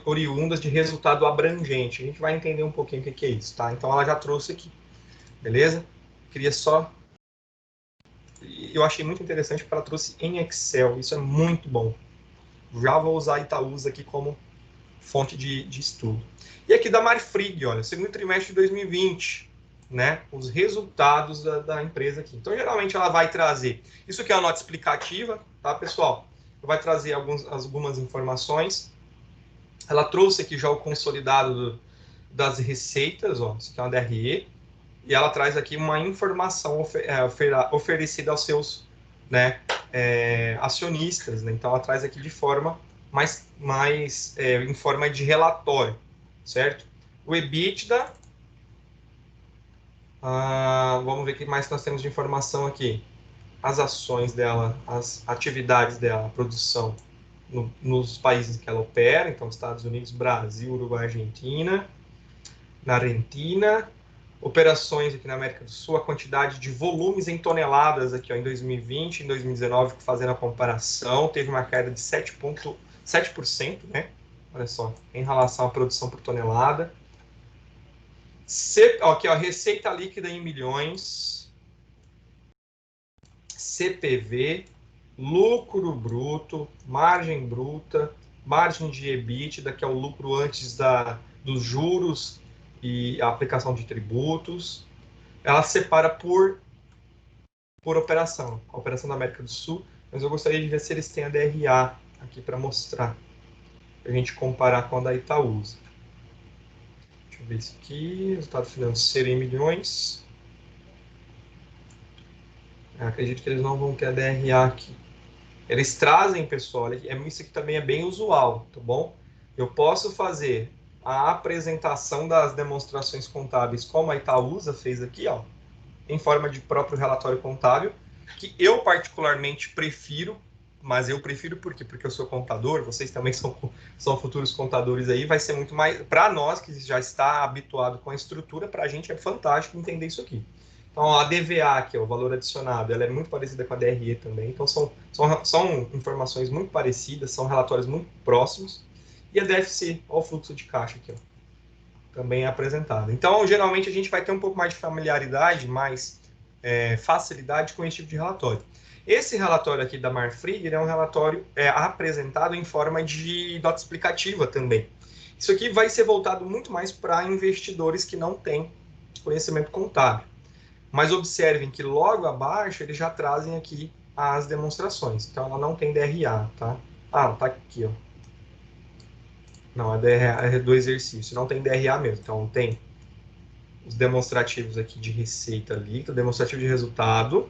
oriundas de resultado abrangente. A gente vai entender um pouquinho o que é isso, tá? Então, ela já trouxe aqui. Beleza? Queria só... Eu achei muito interessante porque ela trouxe em Excel. Isso é muito bom. Já vou usar a Itaúsa aqui como fonte de estudo. E aqui da Marfrig, olha, segundo trimestre de 2020, né, os resultados da empresa aqui. Então, geralmente, ela vai trazer, isso aqui é uma nota explicativa, tá, pessoal? Vai trazer algumas informações. Ela trouxe aqui já o consolidado das receitas, ó, isso aqui é uma DRE, e ela traz aqui uma informação oferecida aos seus, né, acionistas, né? Então, ela traz aqui de forma em forma de relatório, certo? O EBITDA, vamos ver o que mais nós temos de informação aqui. As ações dela, as atividades dela, a produção nos países que ela opera, então Estados Unidos, Brasil, Uruguai, Argentina, na Argentina, operações aqui na América do Sul, a quantidade de volumes em toneladas aqui, ó, em 2020, em 2019, fazendo a comparação, teve uma queda de 7%, né? Olha só, em relação à produção por tonelada. Aqui, ó, receita líquida em milhões, CPV, lucro bruto, margem bruta, margem de EBITDA, que é o lucro antes dos juros e a aplicação de tributos. Ela separa por operação, a operação da América do Sul, mas eu gostaria de ver se eles têm a DRA aqui para mostrar, para a gente comparar com a da Itaúsa. Deixa eu ver isso aqui, resultado financeiro em milhões. Acredito que eles não vão ter a DRA aqui. Eles trazem, pessoal, isso aqui também é bem usual, tá bom? Eu posso fazer a apresentação das demonstrações contábeis, como a Itaúsa fez aqui, ó, em forma de próprio relatório contábil, que eu particularmente prefiro, mas eu prefiro por quê? Porque eu sou contador, vocês também são futuros contadores aí, vai ser muito mais, para nós que já está habituado com a estrutura, para a gente é fantástico entender isso aqui. Então, a DVA, aqui, ó, o valor adicionado, ela é muito parecida com a DRE também. Então, são informações muito parecidas, são relatórios muito próximos. E a DFC, ó, o fluxo de caixa aqui, ó, também é apresentado. Então, geralmente, a gente vai ter um pouco mais de familiaridade, mais facilidade com esse tipo de relatório. Esse relatório aqui da Marfrig é um relatório apresentado em forma de nota explicativa também. Isso aqui vai ser voltado muito mais para investidores que não têm conhecimento contábil. Mas observem que logo abaixo eles já trazem aqui as demonstrações. Então, ela não tem DRA, tá? Tá aqui, ó. Não, a DRA é do exercício. Não tem DRA mesmo. Então, tem os demonstrativos aqui de receita líquida, demonstrativo de resultado.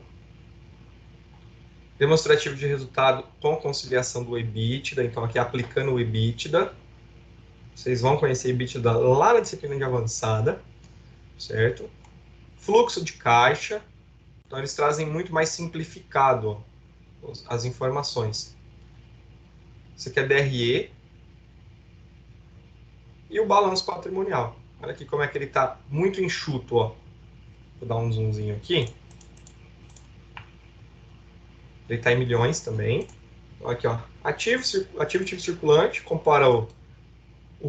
Demonstrativo de resultado com conciliação do EBITDA. Então, aqui aplicando o EBITDA. Vocês vão conhecer EBITDA lá na disciplina de avançada, certo? Fluxo de caixa, então eles trazem muito mais simplificado, ó, as informações. Isso aqui é DRE e o balanço patrimonial. Olha aqui como é que ele está muito enxuto, ó. Vou dar um zoomzinho aqui. Ele está em milhões também. Então, aqui, ó, ativo circulante, compara o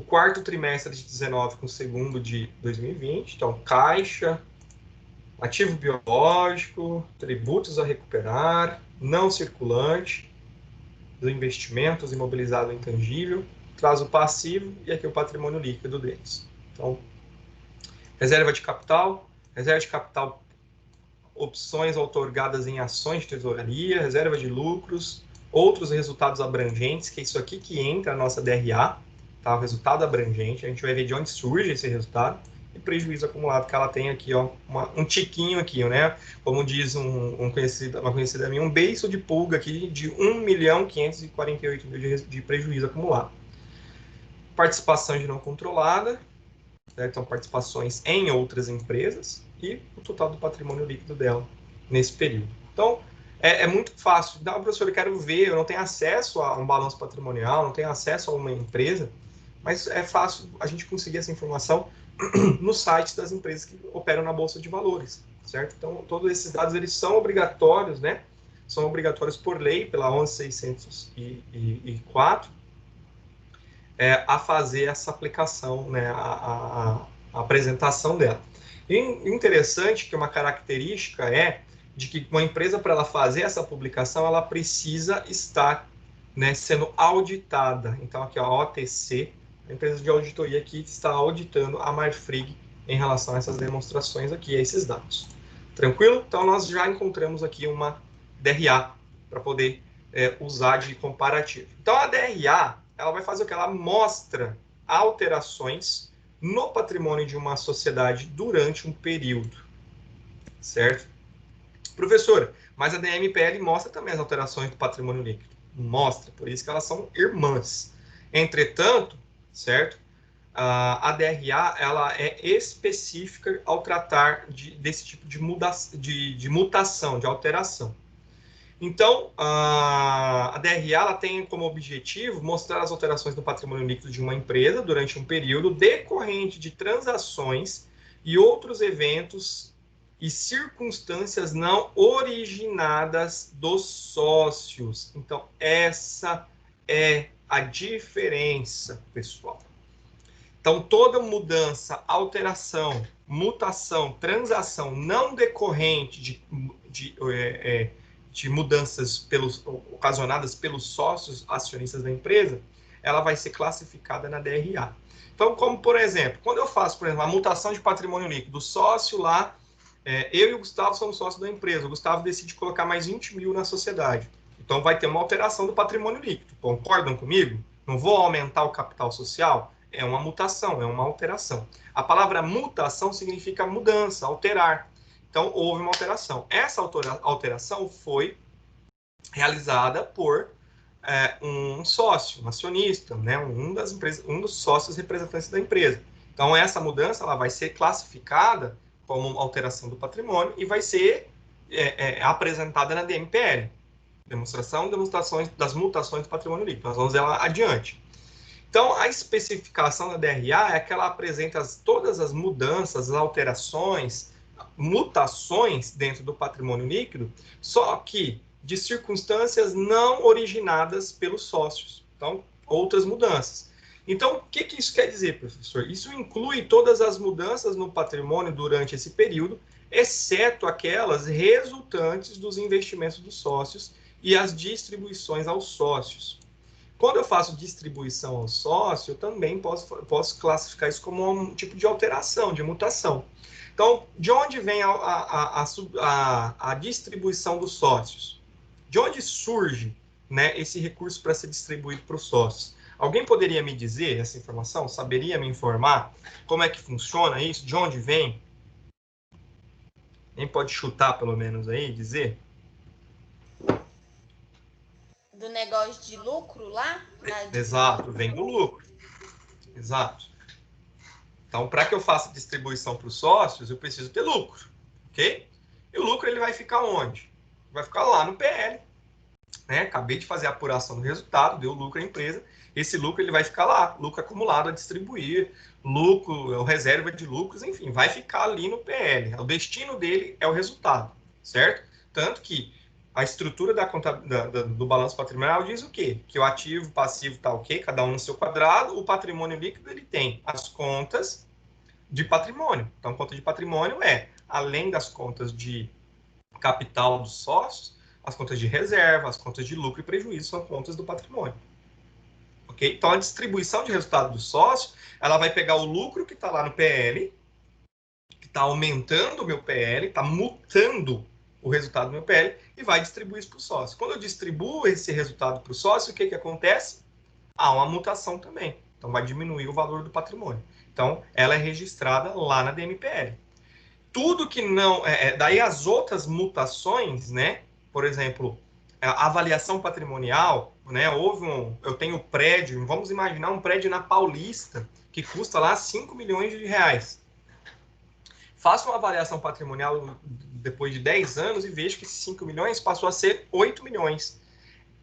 quarto trimestre de 19 com o segundo de 2020. Então, caixa, ativo biológico, tributos a recuperar, não circulante, os investimentos, imobilizado intangível, traz o passivo e aqui o patrimônio líquido deles. Então, reserva de capital, opções outorgadas em ações de tesouraria, reserva de lucros, outros resultados abrangentes, que é isso aqui que entra a nossa DRA, tá? O resultado abrangente, a gente vai ver de onde surge esse resultado, e prejuízo acumulado que ela tem aqui, ó, um tiquinho aqui, né? Como diz uma conhecida minha, um beiço de pulga aqui de 1.548.000 de prejuízo acumulado. Participação de não controlada, certo? São participações em outras empresas e o total do patrimônio líquido dela nesse período. Então, é muito fácil. Não, professor, eu quero ver, eu não tenho acesso a um balanço patrimonial, não tenho acesso a uma empresa, mas é fácil a gente conseguir essa informação no site das empresas que operam na Bolsa de Valores, certo? Então, todos esses dados, eles são obrigatórios, né? São obrigatórios por lei, pela 11.604, a fazer essa aplicação, né? A apresentação dela. E interessante que uma característica é de que uma empresa, para ela fazer essa publicação, ela precisa estar, né, sendo auditada. Então, aqui, ó, OTC, A empresa de auditoria aqui está auditando a Marfrig em relação a essas demonstrações aqui, a esses dados. Tranquilo? Então, nós já encontramos aqui uma DRA para poder usar de comparativo. Então, a DRA, ela vai fazer o que? Ela mostra alterações no patrimônio de uma sociedade durante um período, certo? Professor, mas a DMPL mostra também as alterações do patrimônio líquido. Mostra, por isso que elas são irmãs. Entretanto, certo? A DRA, ela é específica ao tratar desse tipo de mutação, de alteração. Então, a DRA ela tem como objetivo mostrar as alterações no patrimônio líquido de uma empresa durante um período decorrente de transações e outros eventos e circunstâncias não originadas dos sócios. Então, essa é a diferença, pessoal. Então, toda mudança, alteração, mutação, transação não decorrente de mudanças ocasionadas pelos sócios acionistas da empresa, ela vai ser classificada na DRA. Então, como, por exemplo, quando eu faço, por exemplo, a mutação de patrimônio líquido, o sócio lá, eu e o Gustavo somos sócios da empresa, o Gustavo decide colocar mais 20 mil na sociedade. Então, vai ter uma alteração do patrimônio líquido. Concordam comigo? Não vou aumentar o capital social? É uma mutação, é uma alteração. A palavra mutação significa mudança, alterar. Então, houve uma alteração. Essa alteração foi realizada por um sócio, um acionista, né? um dos sócios representantes da empresa. Então, essa mudança ela vai ser classificada como alteração do patrimônio e vai ser apresentada na DMPL. Demonstrações das mutações do patrimônio líquido. Nós vamos ver lá adiante. Então, a especificação da DRA é que ela apresenta todas as mudanças, as alterações, mutações dentro do patrimônio líquido, só que de circunstâncias não originadas pelos sócios. Então, outras mudanças. Então, o que isso quer dizer, professor? Isso inclui todas as mudanças no patrimônio durante esse período, exceto aquelas resultantes dos investimentos dos sócios e as distribuições aos sócios. Quando eu faço distribuição ao sócio, eu também posso classificar isso como um tipo de alteração, de mutação. Então, de onde vem a distribuição dos sócios? De onde surge, né, esse recurso para ser distribuído para os sócios? Alguém poderia me dizer essa informação? Saberia me informar como é que funciona isso? De onde vem? Quem pode chutar, pelo menos, aí, dizer? Do negócio de lucro lá? Exato, vem do lucro. Exato. Então, para que eu faça distribuição para os sócios, eu preciso ter lucro, ok? E o lucro ele vai ficar onde? Vai ficar lá no PL. Né? Acabei de fazer a apuração do resultado, deu lucro à empresa. Esse lucro ele vai ficar lá, lucro acumulado a distribuir, lucro, reserva de lucros, enfim, vai ficar ali no PL. O destino dele é o resultado, certo? Tanto que a estrutura da conta, do balanço patrimonial diz o quê? Que o ativo, o passivo está ok, cada um no seu quadrado, o patrimônio líquido ele tem as contas de patrimônio. Então, conta de patrimônio além das contas de capital dos sócios, as contas de reserva, as contas de lucro e prejuízo são contas do patrimônio. Ok? Então, a distribuição de resultado do sócio, ela vai pegar o lucro que está lá no PL, que está aumentando o meu PL, está mutando o resultado do meu PL e vai distribuir isso para o sócio. Quando eu distribuo esse resultado para o sócio, o que acontece? Há uma mutação também. Então, vai diminuir o valor do patrimônio. Então, ela é registrada lá na DMPL. Tudo que não... daí as outras mutações, né? Por exemplo, a avaliação patrimonial, né? Eu tenho prédio, vamos imaginar um prédio na Paulista, que custa lá 5 milhões de reais. Faço uma avaliação patrimonial depois de 10 anos e vejo que esses 5 milhões passou a ser 8 milhões.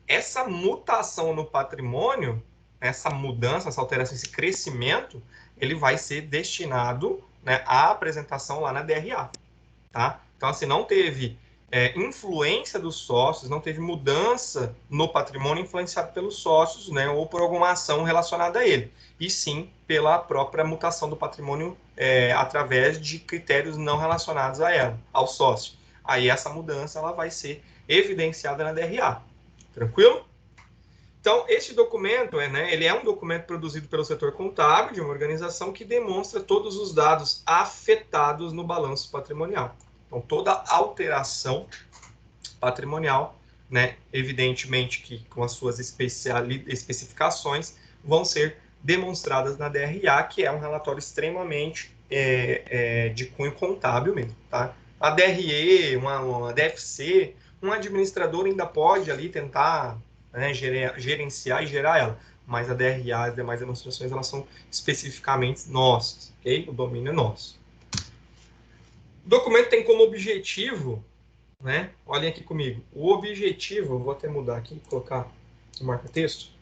Essa mutação no patrimônio, essa mudança, essa alteração, esse crescimento, ele vai ser destinado, né, à apresentação lá na DRA. Tá? Então, assim, não teve influência dos sócios, não teve mudança no patrimônio influenciado pelos sócios, né, ou por alguma ação relacionada a ele, e sim pela própria mutação do patrimônio através de critérios não relacionados a ela, ao sócio. Aí essa mudança ela vai ser evidenciada na DRA. Tranquilo? Então, esse documento, ele é um documento produzido pelo setor contábil de uma organização que demonstra todos os dados afetados no balanço patrimonial. Então, toda alteração patrimonial, evidentemente que com as suas especificações, vão ser demonstradas na DRA, que é um relatório extremamente de cunho contábil mesmo, tá? A DRE, uma DFC, um administrador ainda pode ali tentar gerenciar e gerar ela, mas a DRA, as demais demonstrações, elas são especificamente nossas, ok? O domínio é nosso. O documento tem como objetivo, olhem aqui comigo, o objetivo, vou até mudar aqui, colocar o marca-texto,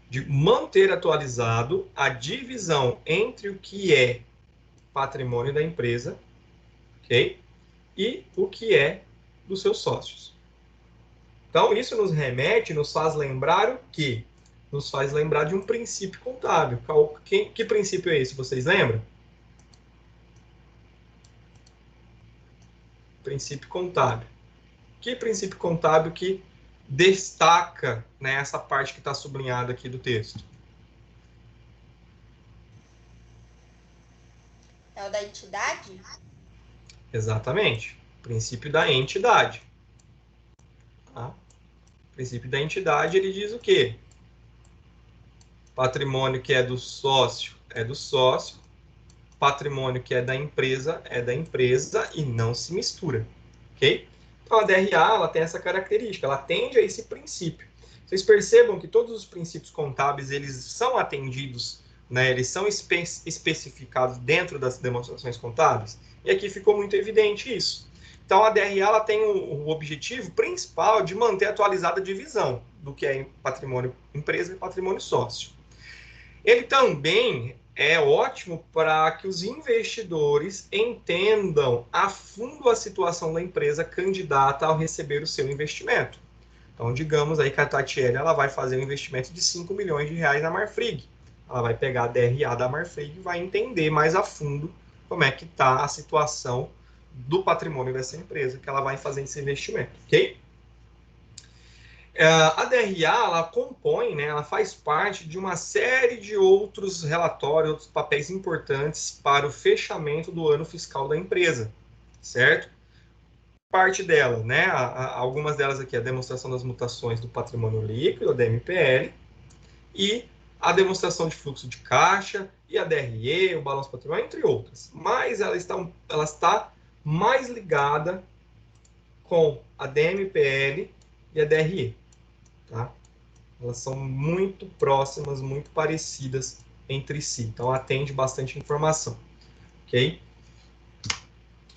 de manter atualizado a divisão entre o que é patrimônio da empresa, ok? E o que é dos seus sócios. Então, isso nos remete, nos faz lembrar o quê? Nos faz lembrar de um princípio contábil. Que princípio é esse? Vocês lembram? Princípio contábil. Que princípio contábil que destaca essa parte que está sublinhada aqui do texto? É o da entidade? Exatamente. Princípio da entidade. Tá? O princípio da entidade, ele diz o quê? Patrimônio que é do sócio é do sócio. Patrimônio que é da empresa e não se mistura. Ok? Então, a DRA, ela tem essa característica, ela atende a esse princípio. Vocês percebam que todos os princípios contábeis, eles são atendidos, eles são especificados dentro das demonstrações contábeis, e aqui ficou muito evidente isso. Então, a DRA, ela tem o objetivo principal de manter atualizada a divisão do que é patrimônio empresa e patrimônio sócio. Ele também é ótimo para que os investidores entendam a fundo a situação da empresa candidata ao receber o seu investimento. Então, digamos aí que a Tatiele, ela vai fazer um investimento de 5 milhões de reais na Marfrig. Ela vai pegar a DRA da Marfrig e vai entender mais a fundo como é que está a situação do patrimônio dessa empresa que ela vai fazer esse investimento, ok? A DRA, ela compõe, ela faz parte de uma série de outros relatórios, outros papéis importantes para o fechamento do ano fiscal da empresa, certo? Parte dela, algumas delas aqui, a demonstração das mutações do patrimônio líquido, a DMPL, e a demonstração de fluxo de caixa, e a DRE, o balanço patrimonial, entre outras. Mas ela está mais ligada com a DMPL e a DRE. Tá? Elas são muito próximas, muito parecidas entre si. Então, atende bastante informação. Ok?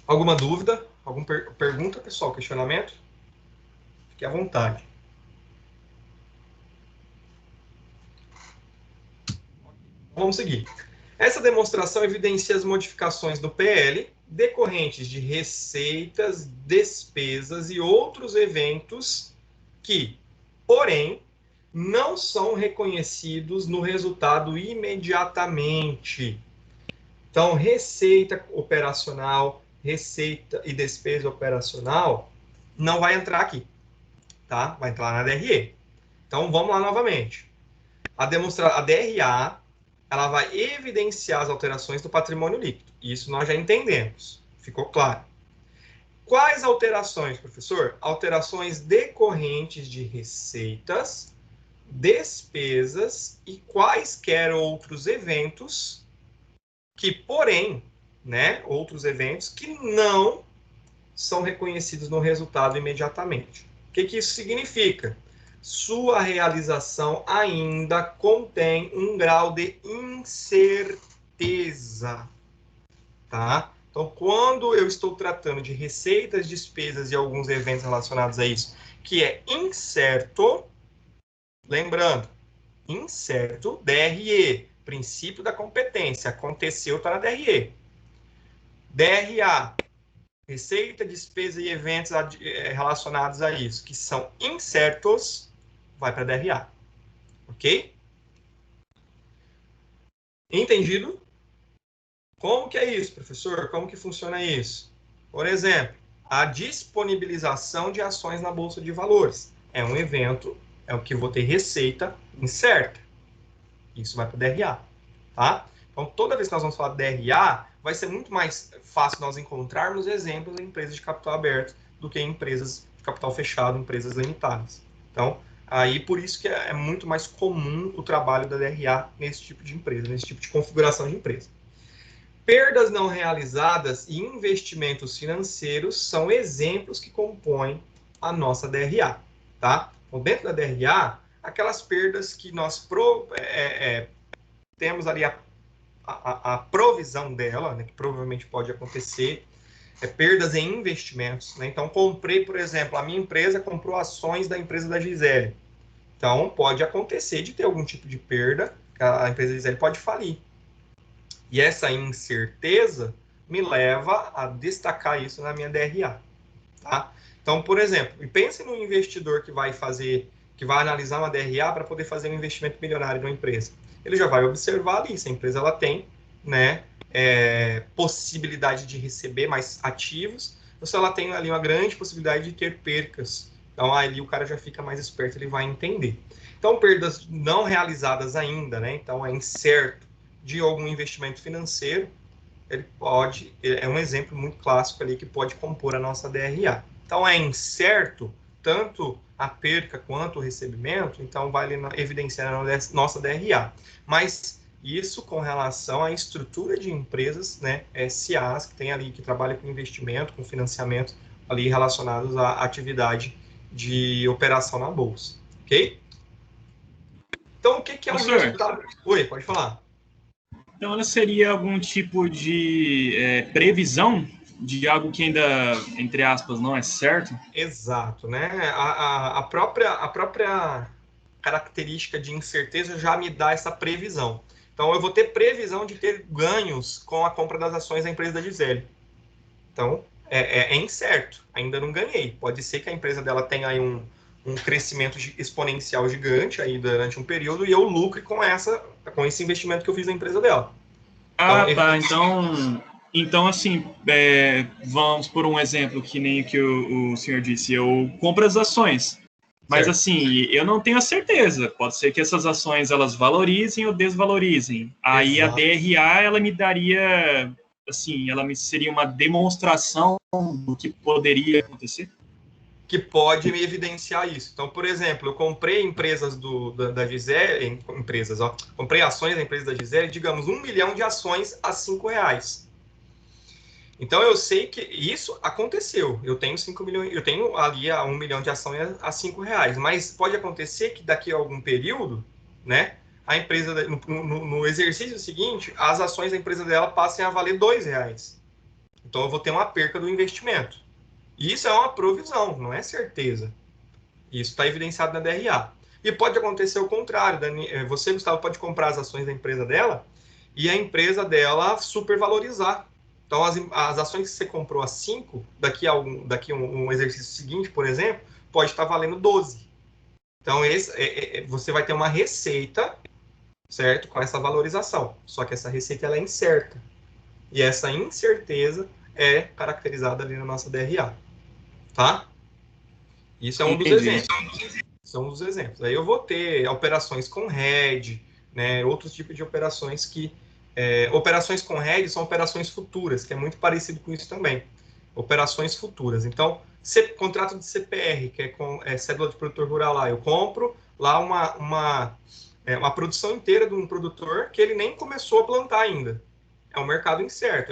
Alguma dúvida? Alguma pergunta, pessoal? Questionamento? Fique à vontade. Vamos seguir. Essa demonstração evidencia as modificações do PL decorrentes de receitas, despesas e outros eventos que, porém, não são reconhecidos no resultado imediatamente. Então, receita operacional, receita e despesa operacional não vai entrar aqui, tá? Vai entrar na DRE. Então, vamos lá novamente. A DRA, ela vai evidenciar as alterações do patrimônio líquido. Isso nós já entendemos. Ficou claro. Quais alterações, professor? Alterações decorrentes de receitas, despesas e quaisquer outros eventos que, porém, outros eventos que não são reconhecidos no resultado imediatamente. O que isso significa? Sua realização ainda contém um grau de incerteza, tá? Então, quando eu estou tratando de receitas, despesas e alguns eventos relacionados a isso, que é incerto, lembrando, incerto, DRE, princípio da competência, aconteceu, está na DRE. DRA, receita, despesa e eventos relacionados a isso, que são incertos, vai para a DRA. Ok? Entendido? Como que é isso, professor? Como que funciona isso? Por exemplo, a disponibilização de ações na Bolsa de Valores. É um evento é o que eu vou ter receita incerta. Isso vai para o DRA, tá? Então, toda vez que nós vamos falar de DRA, vai ser muito mais fácil nós encontrarmos exemplos em empresas de capital aberto do que em empresas de capital fechado, empresas limitadas. Então, aí por isso que é muito mais comum o trabalho da DRA nesse tipo de empresa, nesse tipo de configuração de empresa. Perdas não realizadas e investimentos financeiros são exemplos que compõem a nossa DRA, tá? Então, dentro da DRA, aquelas perdas que nós temos ali a provisão dela, né, que provavelmente pode acontecer, perdas em investimentos, né? Então, comprei, por exemplo, a minha empresa comprou ações da empresa da Gisele. Então, pode acontecer de ter algum tipo de perda, a empresa da Gisele pode falir. E essa incerteza me leva a destacar isso na minha DRA, tá? Então, por exemplo, pense no investidor que vai analisar uma DRA para poder fazer um investimento milionário numa empresa. Ele já vai observar ali se a empresa ela tem, né, possibilidade de receber mais ativos, ou se ela tem ali uma grande possibilidade de ter percas. Então, ali o cara já fica mais esperto, ele vai entender. Então, perdas não realizadas ainda, né? Então, é incerto de algum investimento financeiro, é um exemplo muito clássico ali que pode compor a nossa DRA. Então, é incerto tanto a perca quanto o recebimento, então vai evidenciar a nossa DRA. Mas isso com relação à estrutura de empresas, né, SAs, que tem ali, que trabalham com investimento, com financiamento, ali relacionados à atividade de operação na bolsa, ok? Então, o que é um resultado? Oi, pode falar. Então, ela seria algum tipo de previsão de algo que ainda, entre aspas, não é certo? Exato, né? A própria característica de incerteza já me dá essa previsão. Então, eu vou ter previsão de ter ganhos com a compra das ações da empresa da Gisele. Então, é incerto. Ainda não ganhei. Pode ser que a empresa dela tenha aí um crescimento exponencial gigante aí durante um período e eu lucre com esse investimento que eu fiz na empresa dela. Ah, então, tá. Então assim, vamos por um exemplo que nem o que o senhor disse. Eu compro as ações, mas certo. Assim, eu não tenho a certeza. Pode ser que essas ações elas valorizem ou desvalorizem. Aí exato. A DRA ela me daria, assim, seria uma demonstração do que poderia acontecer. Que pode me evidenciar isso. Então, por exemplo, eu comprei empresas da Gisele, comprei ações da empresa da Gisele, digamos, 1 milhão de ações a R$5. Então, eu sei que isso aconteceu. Eu tenho 5 milhões, eu tenho ali 1 milhão de ações a R$5, mas pode acontecer que daqui a algum período, né, a empresa, no exercício seguinte, as ações da empresa dela passem a valer R$2. Então, eu vou ter uma perca do investimento. Isso é uma provisão, não é certeza. Isso está evidenciado na DRA. E pode acontecer o contrário. Você, Gustavo, pode comprar as ações da empresa dela e a empresa dela supervalorizar. Então, as ações que você comprou a 5, daqui a um exercício seguinte, por exemplo, pode estar valendo 12. Então, você vai ter uma receita, certo? Com essa valorização. Só que essa receita ela é incerta. E essa incerteza é caracterizada ali na nossa DRA. Tá? Isso é um dos exemplos. São os exemplos. Aí eu vou ter operações com hedge, né? Outros tipos de operações que... operações com hedge são operações futuras, que é muito parecido com isso também. Operações futuras. Então, contrato de CPR, que é cédula de produtor rural lá. Eu compro lá uma produção inteira de um produtor que ele nem começou a plantar ainda. É um mercado incerto.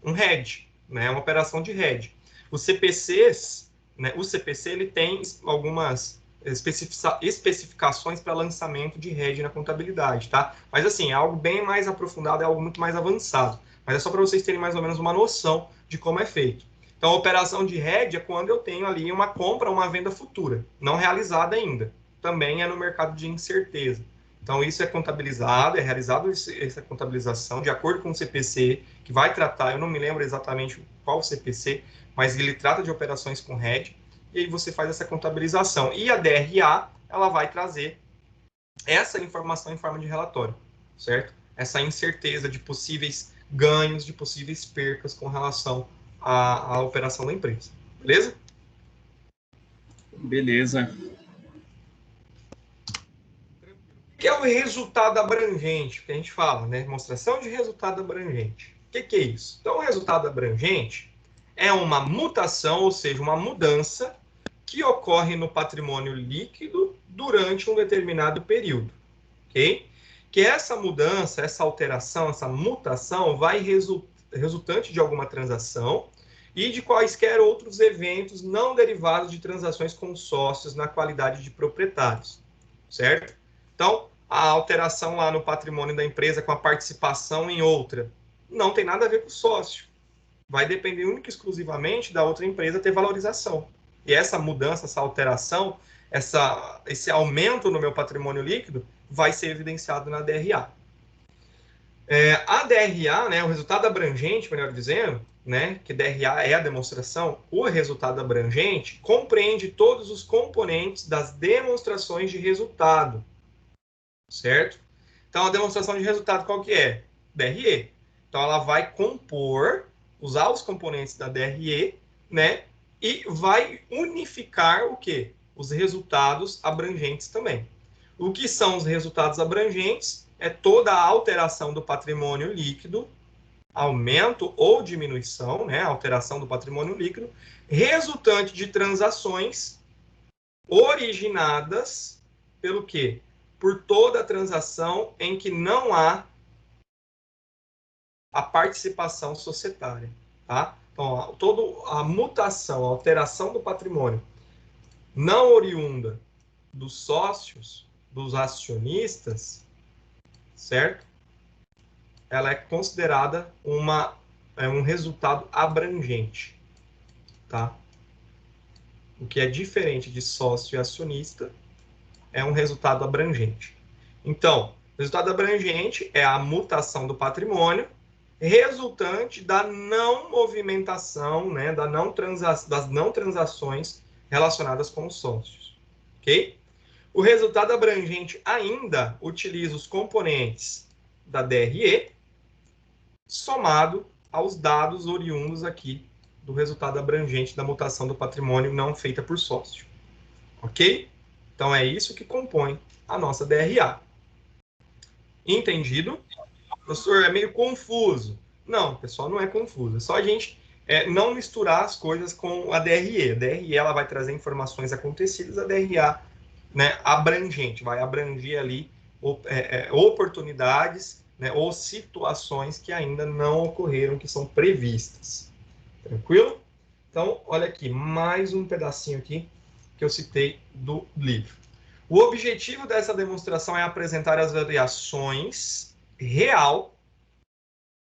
Um hedge, né? É uma operação de hedge. Os CPCs, né, o CPC ele tem algumas especificações para lançamento de hedge na contabilidade, tá? Mas assim, é algo bem mais aprofundado, é algo muito mais avançado. Mas é só para vocês terem mais ou menos uma noção de como é feito. Então, a operação de hedge é quando eu tenho ali uma compra, uma venda futura, não realizada ainda. Também é no mercado de incerteza. Então, isso é contabilizado, é realizado essa contabilização de acordo com o CPC, que vai tratar, eu não me lembro exatamente qual o CPC, mas ele trata de operações com hedge, e aí você faz essa contabilização. E a DRA, ela vai trazer essa informação em forma de relatório, certo? Essa incerteza de possíveis ganhos, de possíveis percas com relação à operação da empresa. Beleza? Beleza. que é o resultado abrangente? Que a gente fala, né? Demonstração de resultado abrangente. O que é isso? Então, o resultado abrangente é uma mutação, ou seja, uma mudança que ocorre no patrimônio líquido durante um determinado período, ok? Que essa mudança, essa alteração, essa mutação vai resultante de alguma transação e de quaisquer outros eventos não derivados de transações com sócios na qualidade de proprietários, certo? Então, a alteração lá no patrimônio da empresa com a participação em outra não tem nada a ver com o sócio. Vai depender única e exclusivamente da outra empresa ter valorização. E essa mudança, essa alteração, esse aumento no meu patrimônio líquido vai ser evidenciado na DRA. A DRA, né, o resultado abrangente, melhor dizendo, né, que DRA é a demonstração, o resultado abrangente compreende todos os componentes das demonstrações de resultado, certo? Então, a demonstração de resultado qual que é? DRE. Então, ela vai usar os componentes da DRE, né, e vai unificar o quê? Os resultados abrangentes também. O que são os resultados abrangentes? É toda a alteração do patrimônio líquido, aumento ou diminuição, né, alteração do patrimônio líquido, resultante de transações originadas pelo quê? Por toda a transação em que não há a participação societária, tá? Então, toda a mutação, a alteração do patrimônio não oriunda dos sócios, dos acionistas, certo? Ela é considerada um resultado abrangente, tá? O que é diferente de sócio e acionista é um resultado abrangente. Então, resultado abrangente é a mutação do patrimônio resultante da não movimentação, né, das não transações relacionadas com os sócios, ok? O resultado abrangente ainda utiliza os componentes da DRE somado aos dados oriundos aqui do resultado abrangente da mutação do patrimônio não feita por sócio, ok? Então, é isso que compõe a nossa DRA. Entendido? Professor, é meio confuso. Não, pessoal, não é confuso. É só a gente não misturar as coisas com a DRE. A DRE ela vai trazer informações acontecidas, a DRA, né, abrangente, vai abranger ali oportunidades, né, ou situações que ainda não ocorreram, que são previstas. Tranquilo? Então, olha aqui, mais um pedacinho aqui que eu citei do livro. O objetivo dessa demonstração é apresentar as variações real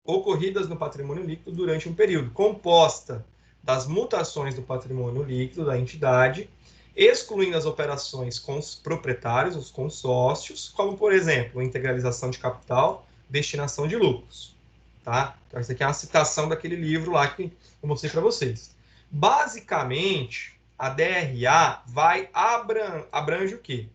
ocorridas no patrimônio líquido durante um período, composta das mutações do patrimônio líquido da entidade, excluindo as operações com os proprietários, os consórcios, como, por exemplo, integralização de capital, destinação de lucros. Tá? Então, essa aqui é uma citação daquele livro lá que eu mostrei para vocês. Basicamente, a DRA vai abrange o quê?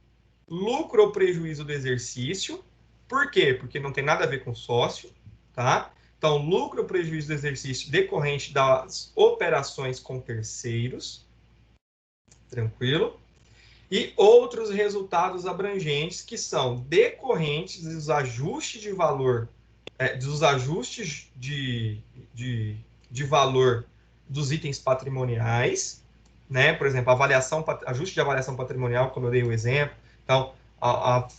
Lucro ou prejuízo do exercício. Por quê? Porque não tem nada a ver com sócio, tá? Então, lucro ou prejuízo do exercício decorrente das operações com terceiros. Tranquilo? E outros resultados abrangentes que são decorrentes dos ajustes de valor, dos ajustes de valor dos itens patrimoniais, né? Por exemplo, ajuste de avaliação patrimonial, como eu dei o exemplo. Então,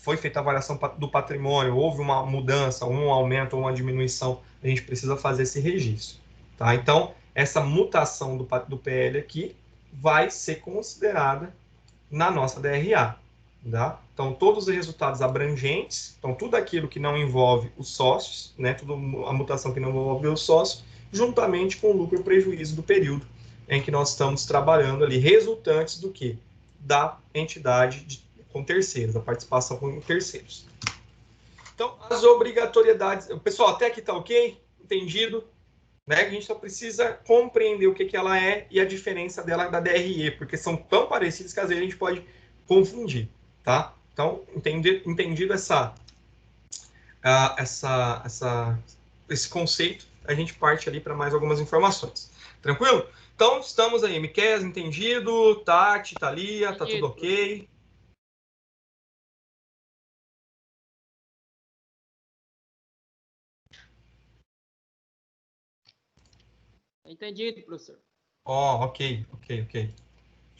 foi feita a avaliação do patrimônio, houve uma mudança, um aumento ou uma diminuição, a gente precisa fazer esse registro. Tá? Então, essa mutação do PL aqui vai ser considerada na nossa DRA. Tá? Então, todos os resultados abrangentes, então tudo aquilo que não envolve os sócios, né? Tudo a mutação que não envolve os sócios, juntamente com o lucro e prejuízo do período em que nós estamos trabalhando ali, resultantes do quê? Da entidade com terceiros, da participação com terceiros. Então, as obrigatoriedades... Pessoal, até aqui está ok? Entendido? Né? A gente só precisa compreender o que ela é e a diferença dela da DRE, porque são tão parecidas que às vezes a gente pode confundir, tá? Então, entendido esse conceito, a gente parte ali para mais algumas informações. Tranquilo? Então, estamos aí. Miquel, entendido? Tati, Thalia, tá tudo ok? Entendido, professor. Ó, ok. Deixa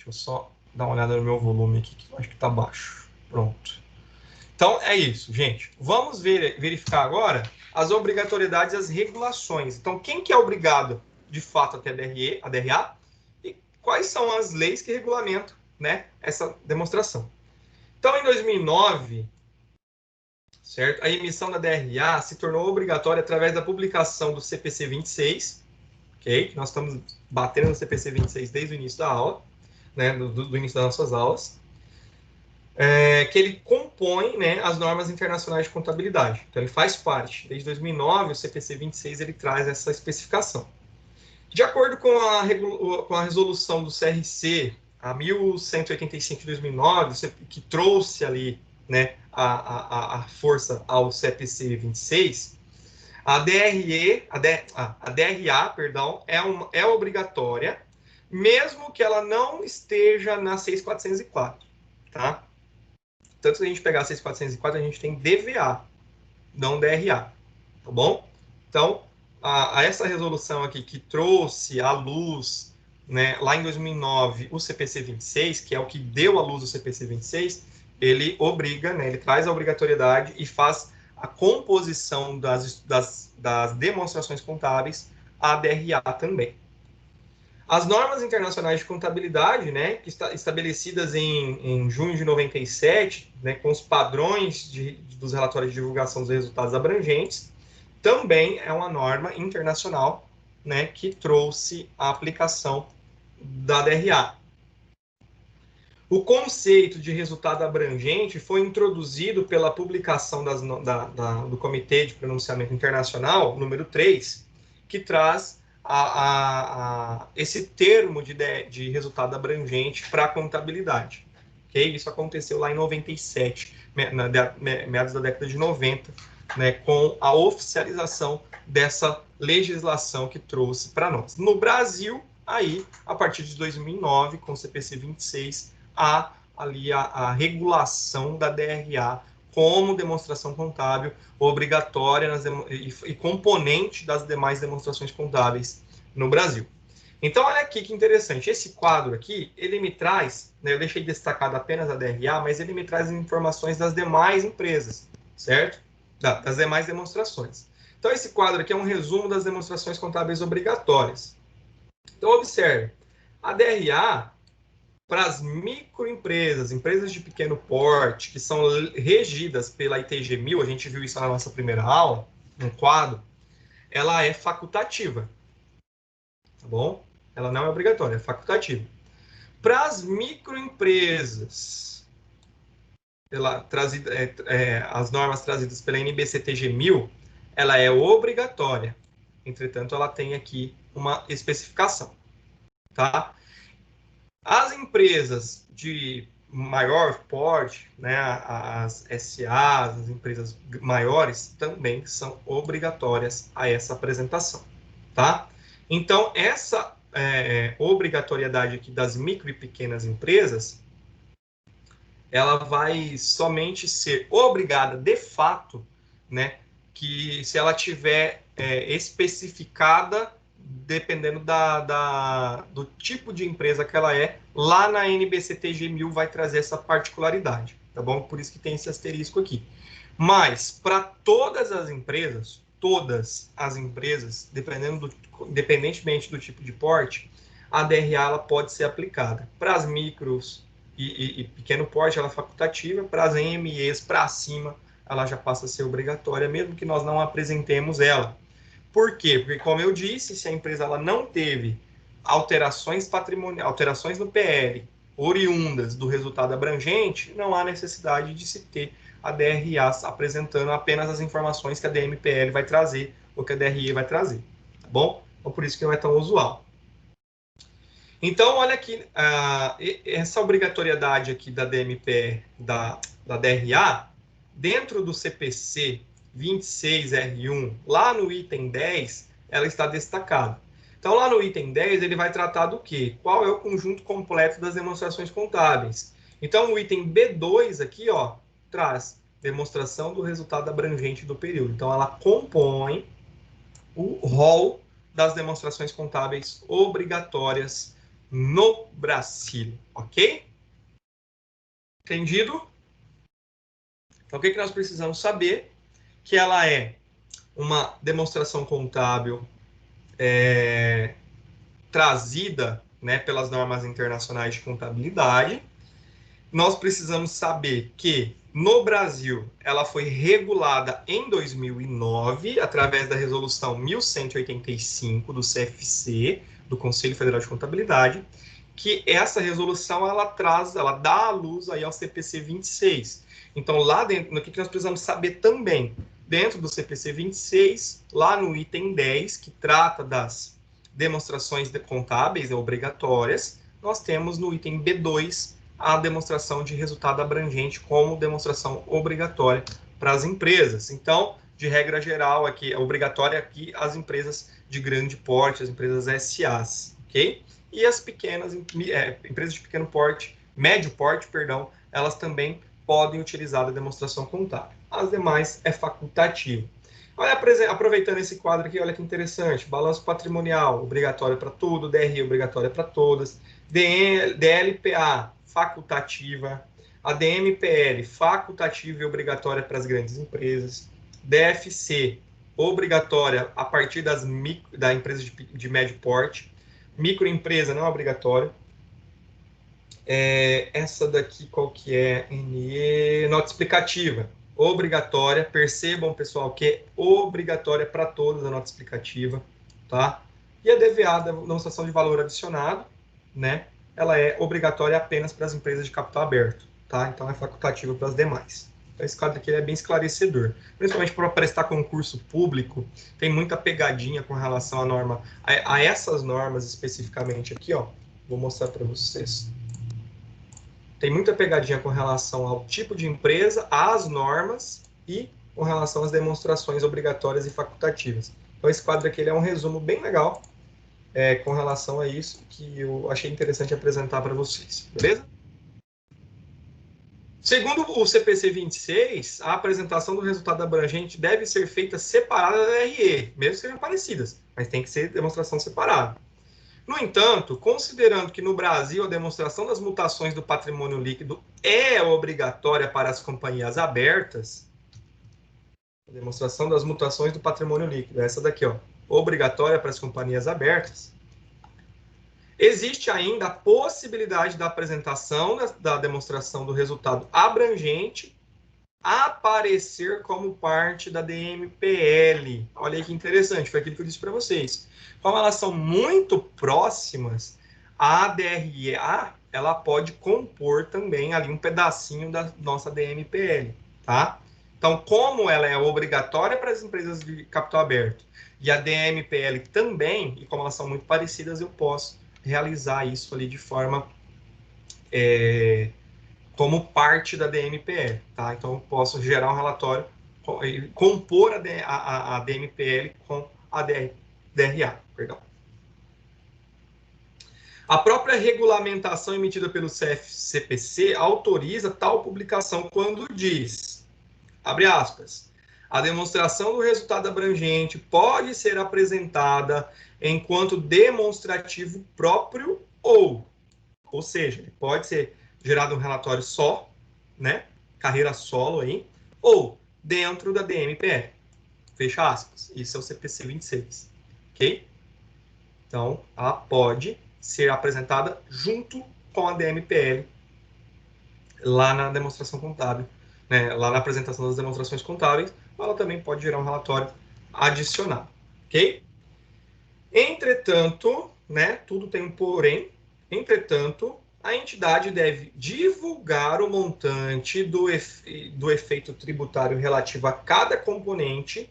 eu só dar uma olhada no meu volume aqui, que eu acho que está baixo. Pronto. Então, é isso, gente. Vamos verificar agora as obrigatoriedades e as regulações. Então, quem que é obrigado, de fato, a ter a DRA? E quais são as leis que regulamentam, né, essa demonstração? Então, em 2009, certo, a emissão da DRA se tornou obrigatória através da publicação do CPC 26, ok? Nós estamos batendo no CPC 26 desde o início da aula, né, do início das nossas aulas. Que ele compõe, né, as normas internacionais de contabilidade. Então, ele faz parte. Desde 2009, o CPC 26 ele traz essa especificação. De acordo com a resolução do CRC, a 1185 de 2009, que trouxe ali, né, a força ao CPC 26, a DRA, perdão, é obrigatória, mesmo que ela não esteja na 6404, tá? Tanto que a gente pegar a 6404, a gente tem DVA, não DRA, tá bom? Então, essa resolução aqui que trouxe à luz, né, lá em 2009, o CPC 26, que é o que deu à luz o CPC 26, ele obriga, né, ele traz a obrigatoriedade e faz a composição das demonstrações contábeis à DRA também. As normas internacionais de contabilidade, né, que estabelecidas em junho de 97, né, com os padrões dos relatórios de divulgação dos resultados abrangentes, também é uma norma internacional, né, que trouxe a aplicação da DRA. O conceito de resultado abrangente foi introduzido pela publicação do Comitê de Pronunciamento Internacional, número 3, que traz esse termo de resultado abrangente para a contabilidade. Okay? Isso aconteceu lá em 97, meados da década de 90, né, com a oficialização dessa legislação que trouxe para nós. No Brasil, aí, a partir de 2009, com o CPC 26, há ali a regulação da DRA como demonstração contábil obrigatória e componente das demais demonstrações contábeis no Brasil. Então, olha aqui que interessante. Esse quadro aqui, ele me traz, né, eu deixei destacado apenas a DRA, mas ele me traz informações das demais empresas, certo? Das demais demonstrações. Então, esse quadro aqui é um resumo das demonstrações contábeis obrigatórias. Então, observe. A DRA, para as microempresas, empresas de pequeno porte, que são regidas pela ITG 1000, a gente viu isso na nossa primeira aula, no quadro, ela é facultativa. Tá bom? Ela não é obrigatória, é facultativa. Para as microempresas, as normas trazidas pela NBCTG 1000, ela é obrigatória. Entretanto, ela tem aqui uma especificação. Tá? As empresas de maior porte, né, as SAs, as empresas maiores, também são obrigatórias a essa apresentação. Tá? Então, essa obrigatoriedade aqui das micro e pequenas empresas, ela vai somente ser obrigada de fato, né, que se ela tiver especificada, dependendo do tipo de empresa que ela é, lá na NBCTG 1000 vai trazer essa particularidade, tá bom? Por isso que tem esse asterisco aqui. Mas, para todas as empresas, independentemente do tipo de porte, a DRA ela pode ser aplicada. Para as micros e pequeno porte, ela é facultativa. Para as MEs, para cima, ela já passa a ser obrigatória, mesmo que nós não apresentemos ela. Por quê? Porque, como eu disse, se a empresa ela não teve alterações patrimoniais, alterações no PL, oriundas do resultado abrangente, não há necessidade de se ter a DRA apresentando apenas as informações que a DMPL vai trazer ou que a DRE vai trazer, tá bom? Então, por isso que não é tão usual. Então, olha aqui, essa obrigatoriedade aqui da DMPE, da DRA, dentro do CPC 26R1, lá no item 10, ela está destacada. Então, lá no item 10, ele vai tratar do quê? Qual é o conjunto completo das demonstrações contábeis. Então, o item B2 aqui, ó, traz demonstração do resultado abrangente do período. Então, ela compõe o rol das demonstrações contábeis obrigatórias no Brasil, ok? Entendido? Então, o que nós precisamos saber? Que ela é uma demonstração contábil trazida, né, pelas normas internacionais de contabilidade. Nós precisamos saber que, no Brasil, ela foi regulada em 2009, através da Resolução 1185 do CFC, do Conselho Federal de Contabilidade, que essa resolução, ela dá à luz aí ao CPC 26. Então, lá dentro, no que nós precisamos saber também? Dentro do CPC 26, lá no item 10, que trata das demonstrações contábeis obrigatórias, nós temos no item B2 a demonstração de resultado abrangente como demonstração obrigatória para as empresas. Então, de regra geral, aqui é obrigatória aqui as empresas de grande porte, as empresas SAs, ok? E as pequenas empresas de pequeno porte, médio porte, perdão, elas também podem utilizar a demonstração contábil. As demais é facultativo. Olha, aproveitando esse quadro aqui, olha que interessante. Balanço patrimonial, obrigatório para tudo. DRI, obrigatória para todas. DLPA, facultativa. A DMPL, facultativa e obrigatória para as grandes empresas. DFC, obrigatória a partir da empresa de médio porte. Microempresa, não é obrigatória. Essa daqui, qual que é? NE, nota explicativa. Obrigatória, percebam, pessoal, que é obrigatória para todas a nota explicativa, tá? E a DVA, demonstração de valor adicionado, né? Ela é obrigatória apenas para as empresas de capital aberto, tá? Então é facultativa para as demais. Então esse quadro aqui é bem esclarecedor. Principalmente para prestar concurso público, tem muita pegadinha com relação à norma, a essas normas especificamente aqui, ó. Vou mostrar para vocês. Tem muita pegadinha com relação ao tipo de empresa, às normas e com relação às demonstrações obrigatórias e facultativas. Então, esse quadro aqui ele é um resumo bem legal com relação a isso, que eu achei interessante apresentar para vocês. Beleza? Segundo o CPC 26, a apresentação do resultado abrangente deve ser feita separada da DRE, mesmo que sejam parecidas, mas tem que ser demonstração separada. No entanto, considerando que no Brasil a demonstração das mutações do patrimônio líquido é obrigatória para as companhias abertas, a demonstração das mutações do patrimônio líquido, essa daqui, ó, obrigatória para as companhias abertas, existe ainda a possibilidade da apresentação da demonstração do resultado abrangente aparecer como parte da DMPL. Olha aí que interessante, foi aquilo que eu disse para vocês. Como elas são muito próximas, a DRA, ela pode compor também ali um pedacinho da nossa DMPL, tá? Então, como ela é obrigatória para as empresas de capital aberto e a DMPL também, e como elas são muito parecidas, eu posso realizar isso ali de forma como parte da DMPL, tá? Então, eu posso gerar um relatório e compor a DMPL com a DRA, perdão. A própria regulamentação emitida pelo CPC autoriza tal publicação quando diz, abre aspas, a demonstração do resultado abrangente pode ser apresentada enquanto demonstrativo próprio ou seja, pode ser gerado um relatório só, né, carreira solo aí, ou dentro da DMPL, fecha aspas, isso é o CPC 26, ok? Então, ela pode ser apresentada junto com a DMPL lá na demonstração contábil, né, lá na apresentação das demonstrações contábeis, ela também pode gerar um relatório adicional, ok? Entretanto, né, tudo tem um porém, entretanto, a entidade deve divulgar o montante do efeito tributário relativo a cada componente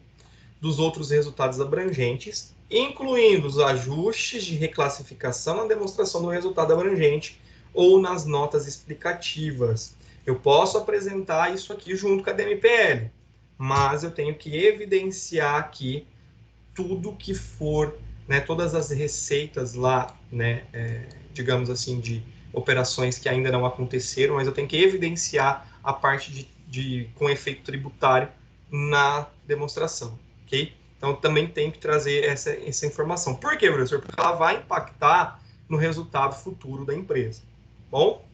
dos outros resultados abrangentes, incluindo os ajustes de reclassificação na demonstração do resultado abrangente ou nas notas explicativas. Eu posso apresentar isso aqui junto com a DMPL, mas eu tenho que evidenciar aqui tudo que for, né, todas as receitas lá, né, digamos assim, de operações que ainda não aconteceram, mas eu tenho que evidenciar a parte com efeito tributário na demonstração, ok? Então, também tem que trazer essa informação. Por quê, professor? Porque ela vai impactar no resultado futuro da empresa. Bom,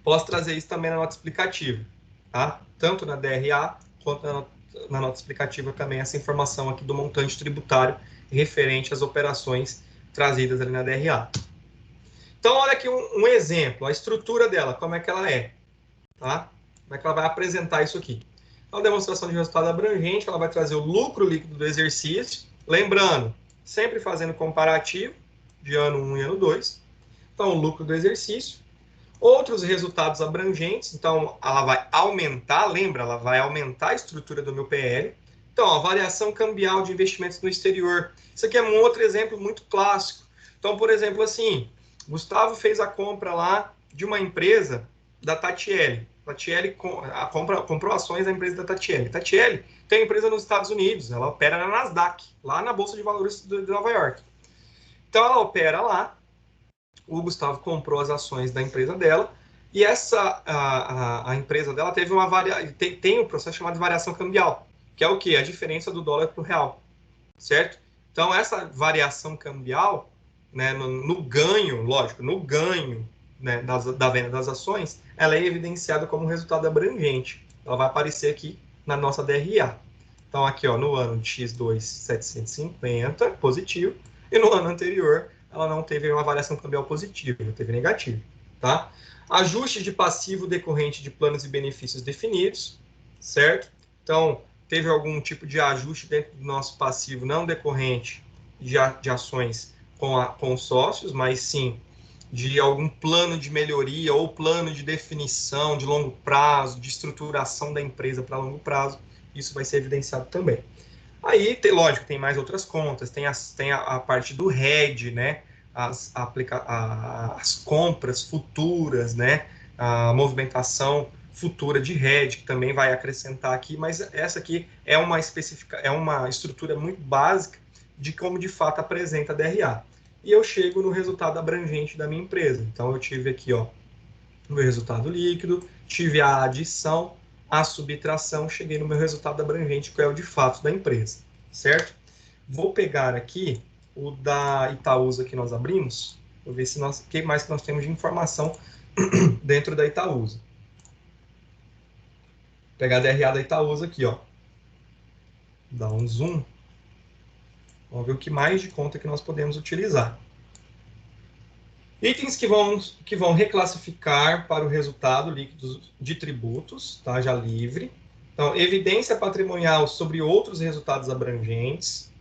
posso trazer isso também na nota explicativa, tá? Tanto na DRA, quanto na nota explicativa também, essa informação aqui do montante tributário referente às operações trazidas ali na DRA. Então, olha aqui um exemplo, a estrutura dela, como é que ela é, tá? Como é que ela vai apresentar isso aqui. Então, a demonstração de resultado abrangente, ela vai trazer o lucro líquido do exercício, lembrando, sempre fazendo comparativo de ano 1 e ano 2. Então, o lucro do exercício. Outros resultados abrangentes, então, ela vai aumentar, lembra, ela vai aumentar a estrutura do meu PL. Então, a variação cambial de investimentos no exterior. Isso aqui é um outro exemplo muito clássico. Então, por exemplo, assim, Gustavo fez a compra lá de uma empresa da Tatiele. Tatiele comprou ações da empresa da Tatiele. Tatiele tem empresa nos Estados Unidos, ela opera na Nasdaq, lá na Bolsa de Valores de Nova York. Então, ela opera lá, o Gustavo comprou as ações da empresa dela, e a empresa dela teve tem um processo chamado de variação cambial, que é o quê? A diferença do dólar para o real, certo? Então, essa variação cambial, né, no ganho, lógico, no ganho, né, da venda das ações, ela é evidenciada como resultado abrangente. Ela vai aparecer aqui na nossa DRA. Então, aqui, ó, no ano de X2, 750, positivo, e no ano anterior, ela não teve uma variação cambial positiva, teve negativo, tá? Ajuste de passivo decorrente de planos e benefícios definidos, certo? Então, teve algum tipo de ajuste dentro do nosso passivo, não decorrente de ações com os sócios, mas sim de algum plano de melhoria ou plano de definição de longo prazo, de estruturação da empresa para longo prazo, isso vai ser evidenciado também. Aí, lógico, tem mais outras contas, tem a parte do RED, né? As compras futuras, né? A movimentação futura de RED, que também vai acrescentar aqui, mas essa aqui é uma estrutura muito básica de como de fato apresenta a DRA. E eu chego no resultado abrangente da minha empresa. Então, eu tive aqui, ó, o meu resultado líquido, tive a adição, a subtração, cheguei no meu resultado abrangente, que é o de fato da empresa, certo? Vou pegar aqui o da Itaúsa que nós abrimos, vou ver se o que mais que nós temos de informação dentro da Itaúsa. Vou pegar a DRA da Itaúsa aqui, ó. Dá um zoom. Vamos ver o que mais de conta que nós podemos utilizar. Itens que vão reclassificar para o resultado líquido de tributos, tá? Já livre. Então, evidência patrimonial sobre outros resultados abrangentes,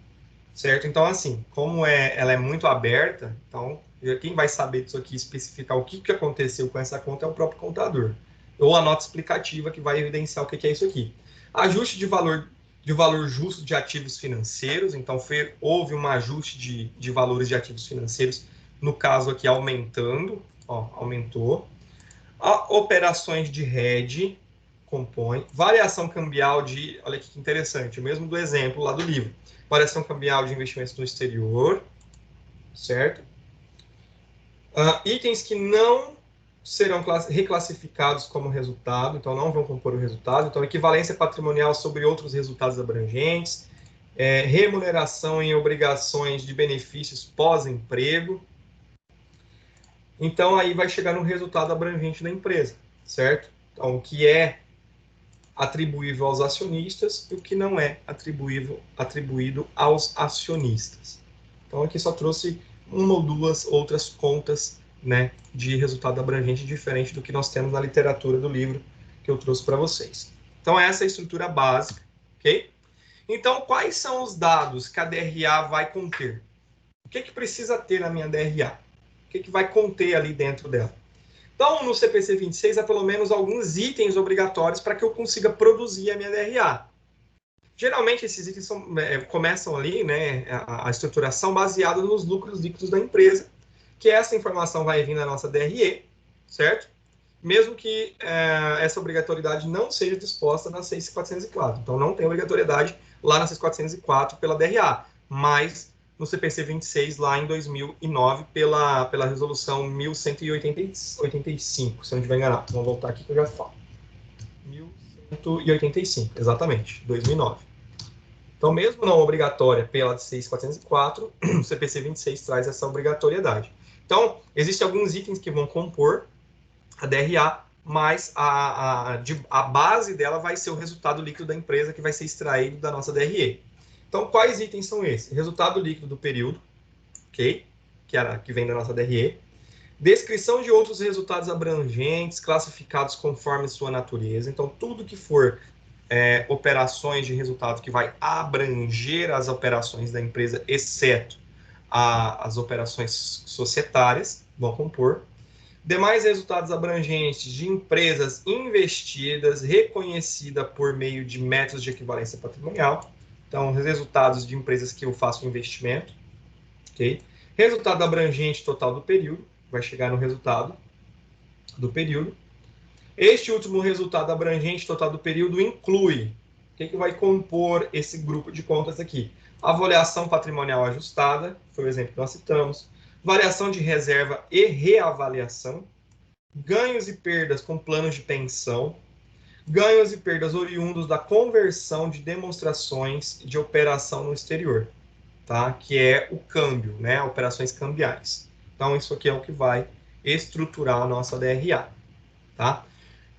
certo? Então, assim, como ela é muito aberta, então, quem vai saber disso aqui, especificar o que aconteceu com essa conta é o próprio contador. Ou a nota explicativa que vai evidenciar o que é isso aqui. Ajuste de valor justo de ativos financeiros, então houve um ajuste de valores de ativos financeiros, no caso aqui aumentando, ó, aumentou. Operações de RED, compõe. Variação cambial olha que interessante, o mesmo do exemplo lá do livro. Variação cambial de investimentos no exterior, certo? Itens que não serão reclassificados como resultado, então não vão compor o resultado. Então, equivalência patrimonial sobre outros resultados abrangentes, remuneração em obrigações de benefícios pós-emprego. Então, aí vai chegar no resultado abrangente da empresa, certo? Então, o que é atribuível aos acionistas e o que não é atribuído aos acionistas. Então, aqui só trouxe uma ou duas outras contas, né, de resultado abrangente diferente do que nós temos na literatura do livro que eu trouxe para vocês. Então, essa é a estrutura básica, ok? Então, quais são os dados que a DRA vai conter? O que precisa ter na minha DRA? O que vai conter ali dentro dela? Então, no CPC 26, há pelo menos alguns itens obrigatórios para que eu consiga produzir a minha DRA. Geralmente, esses itens começam ali, né, a estruturação baseada nos lucros líquidos da empresa, que essa informação vai vir na nossa DRE, certo? Mesmo que essa obrigatoriedade não seja disposta na 6.404. Então, não tem obrigatoriedade lá na 6.404 pela DRA, mas no CPC 26, lá em 2009, pela resolução 1185, se eu não estiver enganado. Vamos voltar aqui que eu já falo. 1185, exatamente, 2009. Então, mesmo não obrigatória pela 6.404, o CPC 26 traz essa obrigatoriedade. Então, existem alguns itens que vão compor a DRA, mas a base dela vai ser o resultado líquido da empresa que vai ser extraído da nossa DRE. Então, quais itens são esses? Resultado líquido do período, ok? Que vem da nossa DRE. Descrição de outros resultados abrangentes, classificados conforme sua natureza. Então, tudo que for operações de resultado que vai abranger as operações da empresa, exceto as operações societárias, vão compor. Demais resultados abrangentes de empresas investidas, reconhecida por meio de métodos de equivalência patrimonial. Então, resultados de empresas que eu faço investimento. Okay? Resultado abrangente total do período, vai chegar no resultado do período. Este último resultado abrangente total do período inclui, o que vai compor esse grupo de contas aqui? Avaliação patrimonial ajustada, foi o exemplo que nós citamos, variação de reserva e reavaliação, ganhos e perdas com planos de pensão, ganhos e perdas oriundos da conversão de demonstrações de operação no exterior, tá? Que é o câmbio, né? Operações cambiais. Então, isso aqui é o que vai estruturar a nossa DRA, tá?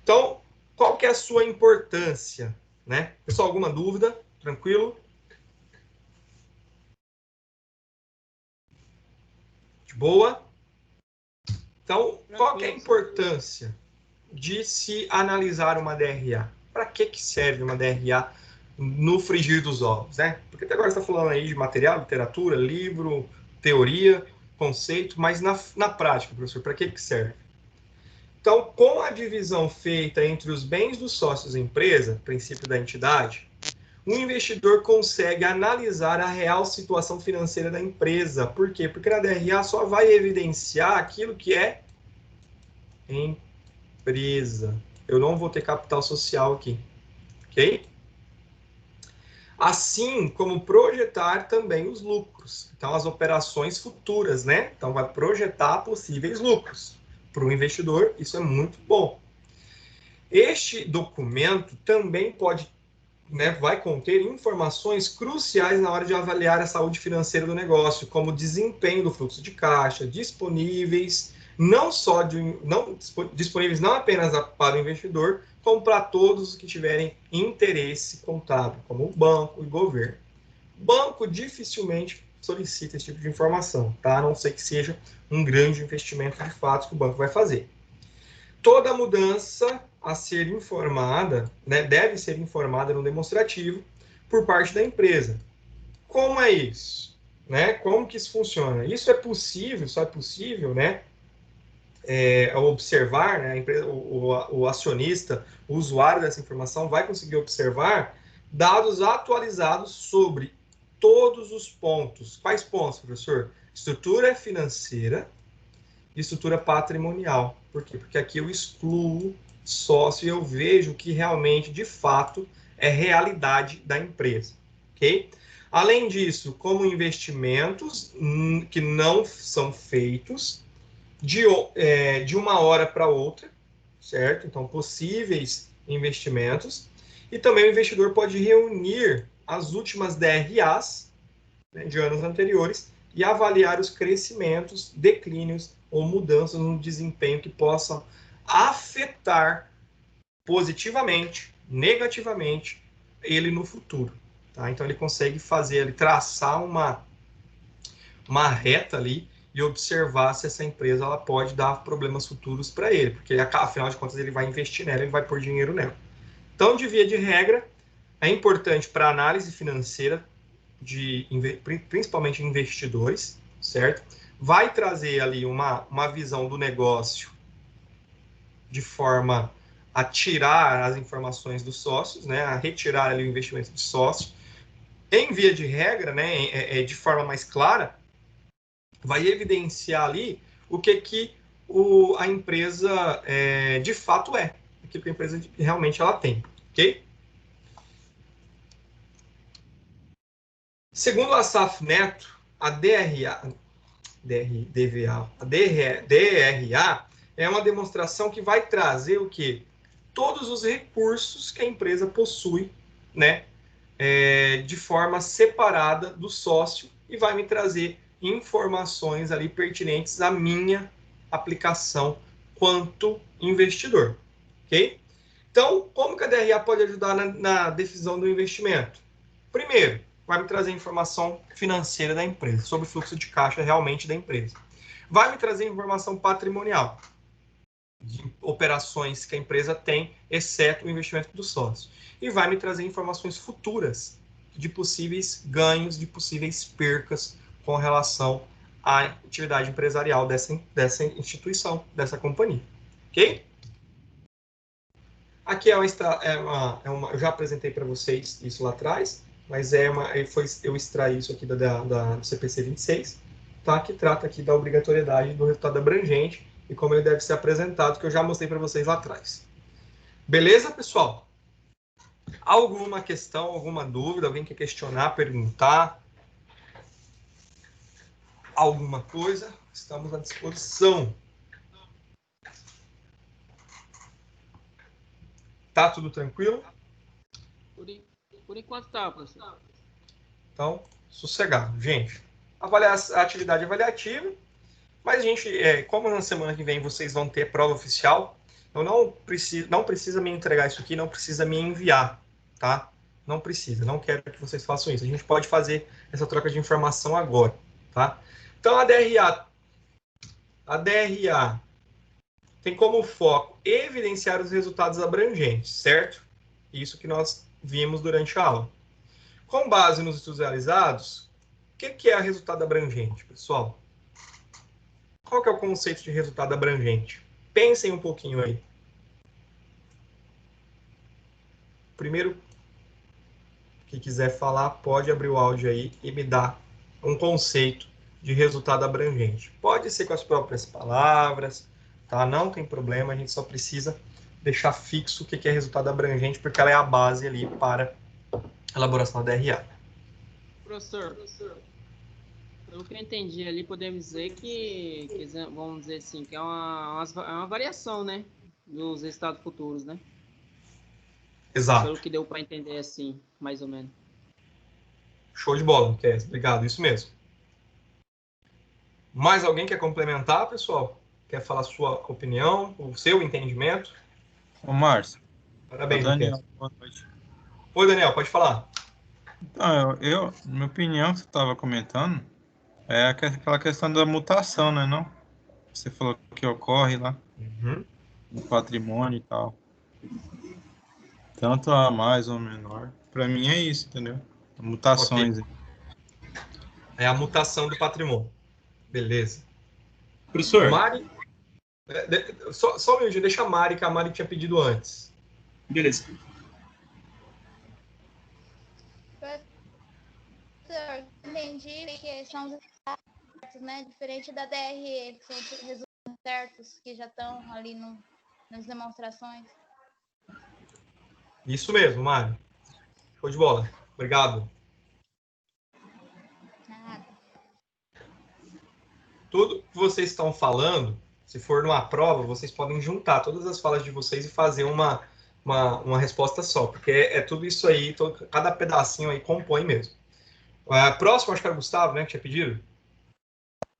Então, qual que é a sua importância, né? Pessoal, alguma dúvida? Tranquilo? De boa? Então, qual que é a importância de se analisar uma DRA? Para que serve uma DRA no frigir dos ovos, né? Porque até agora você está falando aí de material, literatura, livro, teoria, conceito, mas na prática, professor, para que serve? Então, com a divisão feita entre os bens dos sócios da empresa, princípio da entidade, o investidor consegue analisar a real situação financeira da empresa. Por quê? Porque a DRA só vai evidenciar aquilo que é empresa. Eu não vou ter capital social aqui, ok? Assim como projetar também os lucros. Então, as operações futuras, né? Então, vai projetar possíveis lucros. Para o investidor, isso é muito bom. Este documento também pode, né, vai conter informações cruciais na hora de avaliar a saúde financeira do negócio, como desempenho do fluxo de caixa, disponíveis disponíveis não apenas para o investidor, como para todos os que tiverem interesse contábil, como o banco e o governo. O banco dificilmente solicita esse tipo de informação, tá? A não ser que seja um grande investimento de fato que o banco vai fazer. Toda mudança a ser informada, né, deve ser informada no demonstrativo por parte da empresa. Como é isso? Né? Como que isso funciona? Isso é possível, só é possível, né? Ao observar, né, a empresa, o acionista, o usuário dessa informação vai conseguir observar dados atualizados sobre todos os pontos. Quais pontos, professor? Estrutura financeira e estrutura patrimonial. Por quê? Porque aqui eu excluo sócio e eu vejo que realmente, de fato, é realidade da empresa. Ok? Além disso, como investimentos que não são feitos de uma hora para outra, certo? Então, possíveis investimentos. E também o investidor pode reunir as últimas DRAs, né, de anos anteriores e avaliar os crescimentos, declínios ou mudanças no desempenho que possam afetar positivamente, negativamente, ele no futuro. Tá? Então, ele consegue traçar uma reta ali e observar se essa empresa ela pode dar problemas futuros para ele, porque afinal de contas ele vai investir nela, ele vai pôr dinheiro nela. Então, de via de regra, é importante para a análise financeira, principalmente investidores, certo? Vai trazer ali uma visão do negócio de forma a tirar as informações dos sócios, né? A retirar ali o investimento de sócios. Em via de regra, né? De forma mais clara, vai evidenciar ali o que a empresa de fato é, aquilo que a empresa realmente ela tem, ok? Segundo a Asaf Neto, a DRA é uma demonstração que vai trazer o quê? Todos os recursos que a empresa possui, né, de forma separada do sócio e vai me trazer informações ali pertinentes à minha aplicação quanto investidor, ok? Então, como que a DRA pode ajudar na decisão do investimento? Primeiro, vai me trazer informação financeira da empresa, sobre o fluxo de caixa realmente da empresa. Vai me trazer informação patrimonial, de operações que a empresa tem, exceto o investimento do sócio. E vai me trazer informações futuras de possíveis ganhos, de possíveis percas com relação à atividade empresarial dessa instituição, dessa companhia. Ok? Aqui eu já apresentei para vocês isso lá atrás, mas eu extraí isso aqui do CPC 26, tá? Que trata aqui da obrigatoriedade do resultado abrangente e como ele deve ser apresentado, que eu já mostrei para vocês lá atrás. Beleza, pessoal? Alguma questão, alguma dúvida? Alguém quer questionar, perguntar? Alguma coisa? Estamos à disposição. Tá tudo tranquilo? Por enquanto tá, professor. Então, sossegado. Gente, a atividade avaliativa, mas a gente, como na semana que vem vocês vão ter prova oficial, eu não precisa me entregar isso aqui, não precisa me enviar, tá? Não precisa, não quero que vocês façam isso. A gente pode fazer essa troca de informação agora, tá? Então, a DRA tem como foco evidenciar os resultados abrangentes, certo? Isso que nós vimos durante a aula. Com base nos estudos realizados, o que é resultado abrangente, pessoal? Qual que é o conceito de resultado abrangente? Pensem um pouquinho aí. Primeiro, que quiser falar, pode abrir o áudio aí e me dar um conceito de resultado abrangente. Pode ser com as próprias palavras, tá? Não tem problema, a gente só precisa deixar fixo o que é resultado abrangente, porque ela é a base ali para a elaboração da DRA. Professor, pelo que eu entendi ali, podemos dizer que vamos dizer assim, que é uma variação, né? Dos resultados futuros, né? Exato. Pelo que deu para entender assim, mais ou menos. Show de bola, Kes. Obrigado, isso mesmo. Mais alguém quer complementar, pessoal? Quer falar a sua opinião, o seu entendimento? Ô, Márcio. Parabéns, Daniel, boa noite. Oi, Daniel, pode falar. Então, minha opinião, que você estava comentando, é aquela questão da mutação, né, não? Você falou que ocorre lá Uhum. no patrimônio e tal. Tanto a mais ou menor. Para mim é isso, entendeu? Mutações. Okay. É a mutação do patrimônio. Beleza. Professor. Mari. Só um minutinho, deixa a Mari, que a Mari tinha pedido antes. Beleza. Professor, entendi que são os certos, né? Diferente da DRE, que são os resultados certos que já estão ali nas demonstrações. Isso mesmo, Mari. Show de bola. Obrigado. Nada. Tudo que vocês estão falando, se for numa prova, vocês podem juntar todas as falas de vocês e fazer uma resposta só, porque é tudo isso aí, cada pedacinho aí compõe mesmo. Próximo, acho que era o Gustavo, né, que tinha pedido.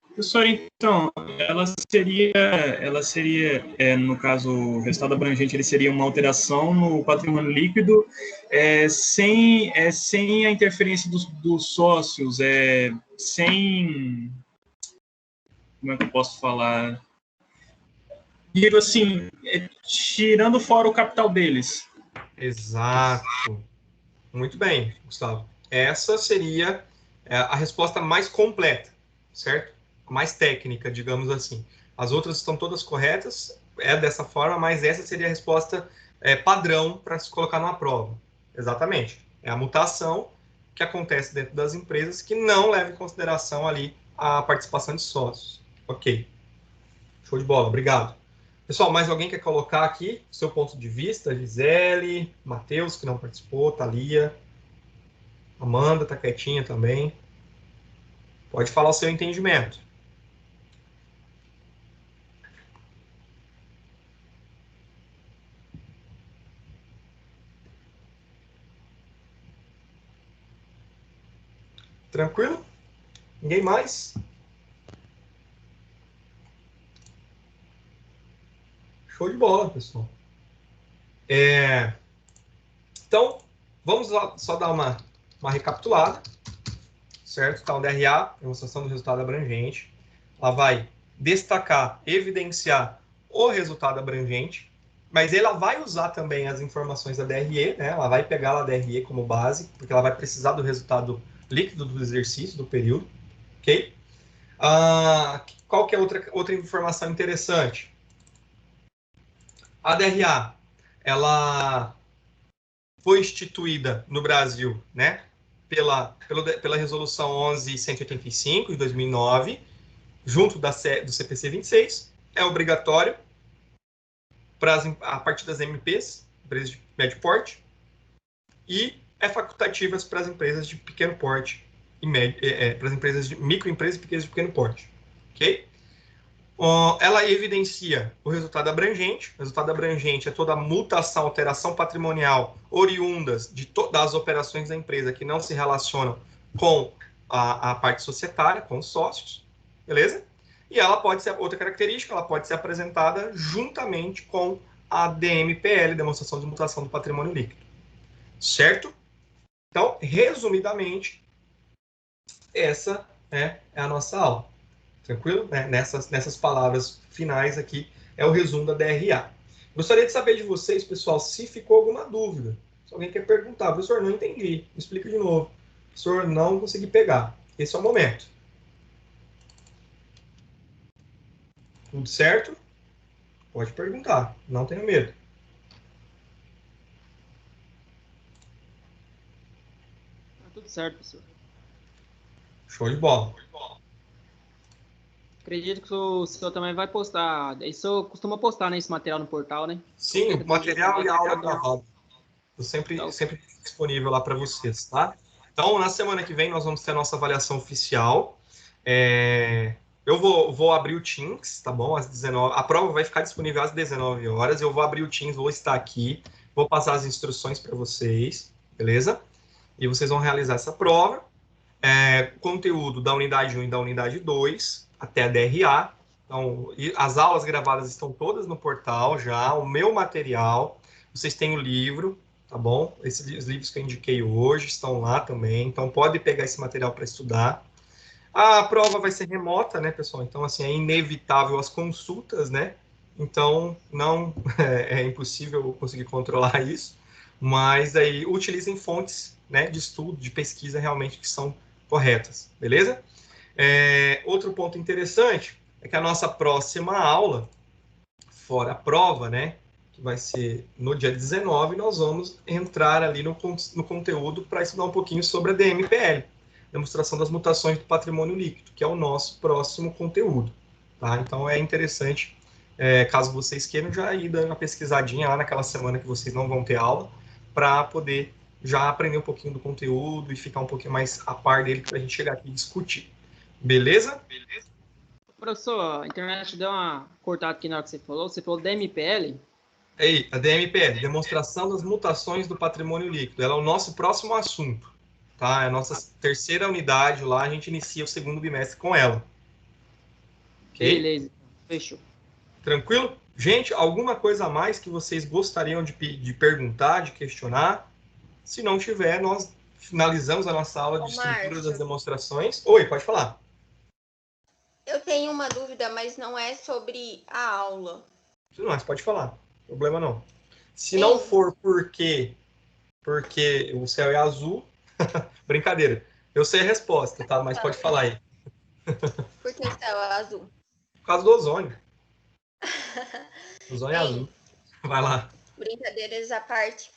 Professor, então, ela seria no caso, o resultado abrangente, ele seria uma alteração no patrimônio líquido sem a interferência dos sócios, sem... Como é que eu posso falar? Digo assim, tirando fora o capital deles. Exato. Muito bem, Gustavo. Essa seria a resposta mais completa, certo? Mais técnica, digamos assim. As outras estão todas corretas, é dessa forma, mas essa seria a resposta padrão para se colocar numa prova. Exatamente. É a mutação que acontece dentro das empresas que não leva em consideração ali a participação de sócios. Ok. Show de bola, obrigado. Pessoal, mais alguém quer colocar aqui seu ponto de vista? Gisele, Matheus, que não participou, Thalia, Amanda está quietinha também. Pode falar o seu entendimento. Tranquilo? Ninguém mais? Show de bola, pessoal. Então, vamos lá, só dar uma recapitulada, certo? Então, DRA, demonstração do resultado abrangente. Ela vai destacar, evidenciar o resultado abrangente, mas ela vai usar também as informações da DRE, né? Ela vai pegar a DRE como base, porque ela vai precisar do resultado líquido do exercício, do período, ok? Qual que é outra informação interessante? A DRA, ela foi instituída no Brasil, né, pela Resolução 11.185, de 2009, junto do CPC 26, é obrigatório a partir das MPs, empresas de médio porte, e é facultativa para as empresas de pequeno porte, para as empresas de microempresas e pequenas de pequeno porte, ok? Ela evidencia o resultado abrangente. O resultado abrangente é toda a mutação, alteração patrimonial oriundas das operações da empresa que não se relacionam com a parte societária, com os sócios, beleza? E ela pode ser, outra característica, ela pode ser apresentada juntamente com a DMPL, Demonstração de Mutação do Patrimônio Líquido. Certo? Então, resumidamente, essa é a nossa aula. Tranquilo? Nessas palavras finais aqui é o resumo da DRA. Gostaria de saber de vocês, pessoal, se ficou alguma dúvida. Se alguém quer perguntar, professor, não entendi, me explica de novo. Professor, não consegui pegar. Esse é o momento. Tudo certo? Pode perguntar, não tenha medo. Tá tudo certo, professor. Show de bola. Acredito que o senhor também vai postar. Isso costuma postar, né, esse material no portal, né? Sim, o material e a aula gravada. Eu sempre disponível lá para vocês, tá? Então, na semana que vem, nós vamos ter a nossa avaliação oficial. Eu vou abrir o Teams, tá bom? Às 19. A prova vai ficar disponível às 19 horas. Eu vou abrir o Teams, vou estar aqui, vou passar as instruções para vocês, beleza? E vocês vão realizar essa prova. Conteúdo da unidade 1 e da unidade 2, até a DRA. Então, as aulas gravadas estão todas no portal já, o meu material, vocês têm o livro, tá bom? Esses livros que eu indiquei hoje estão lá também, então pode pegar esse material para estudar. A prova vai ser remota, né, pessoal? Então, assim, é inevitável as consultas, né? Então, não é impossível conseguir controlar isso, mas aí utilizem fontes, né, de estudo, de pesquisa realmente que são corretas, beleza? Outro ponto interessante é que a nossa próxima aula, fora a prova, né, que vai ser no dia 19, nós vamos entrar ali no conteúdo para estudar um pouquinho sobre a DMPL, Demonstração das Mutações do Patrimônio Líquido, que é o nosso próximo conteúdo, tá? Então, é interessante, caso vocês queiram, já ir dando uma pesquisadinha lá naquela semana que vocês não vão ter aula, para poder já aprender um pouquinho do conteúdo e ficar um pouquinho mais a par dele para a gente chegar aqui e discutir. Beleza? Professor, a internet deu uma cortada aqui na hora que você falou DMPL? Aí, a DMPL, Demonstração das Mutações do Patrimônio Líquido, ela é o nosso próximo assunto, tá? É a nossa terceira unidade lá, a gente inicia o segundo bimestre com ela. Okay? Beleza, fechou. Tranquilo? Gente, alguma coisa a mais que vocês gostariam de perguntar, de questionar? Se não tiver, nós finalizamos a nossa aula de estrutura das demonstrações. Oi, pode falar. Eu tenho uma dúvida, mas não é sobre a aula. Não, mas pode falar. Problema não. Se não for porque o céu é azul, brincadeira. Eu sei a resposta, tá? Mas pode falar aí. Por que o céu é azul? Por causa do ozônio. O ozônio é azul. Vai lá. Brincadeiras à parte.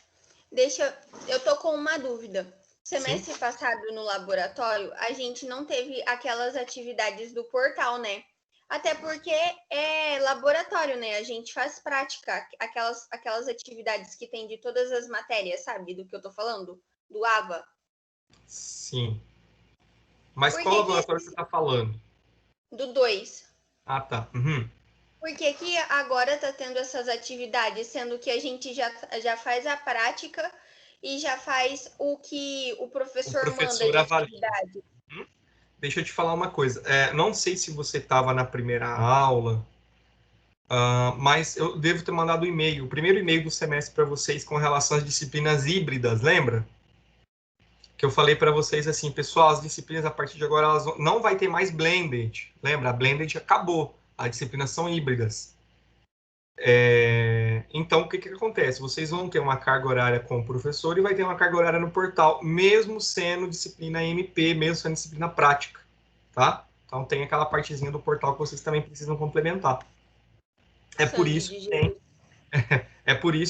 Eu tô com uma dúvida. Semestre passado, no laboratório, a gente não teve aquelas atividades do portal, né? Até porque é laboratório, né? A gente faz prática, aquelas atividades que tem de todas as matérias, sabe? Do que eu tô falando? Do AVA. Sim. Mas qual laboratório você tá falando? Do 2. Ah, tá. Uhum. Por que agora tá tendo essas atividades, sendo que a gente já faz a prática e já faz o que o professor manda de atividade? deixa eu te falar uma coisa. Não sei se você estava na primeira aula, mas eu devo ter mandado o primeiro e-mail do semestre para vocês com relação às disciplinas híbridas, lembra? Que eu falei para vocês assim, pessoal, as disciplinas a partir de agora elas não vai ter mais blended. Lembra? A blended acabou. As disciplinas são híbridas. Então, o que acontece? Vocês vão ter uma carga horária com o professor e vai ter uma carga horária no portal, mesmo sendo disciplina MP, mesmo sendo disciplina prática, tá? Então, tem aquela partezinha do portal que vocês também precisam complementar. É por isso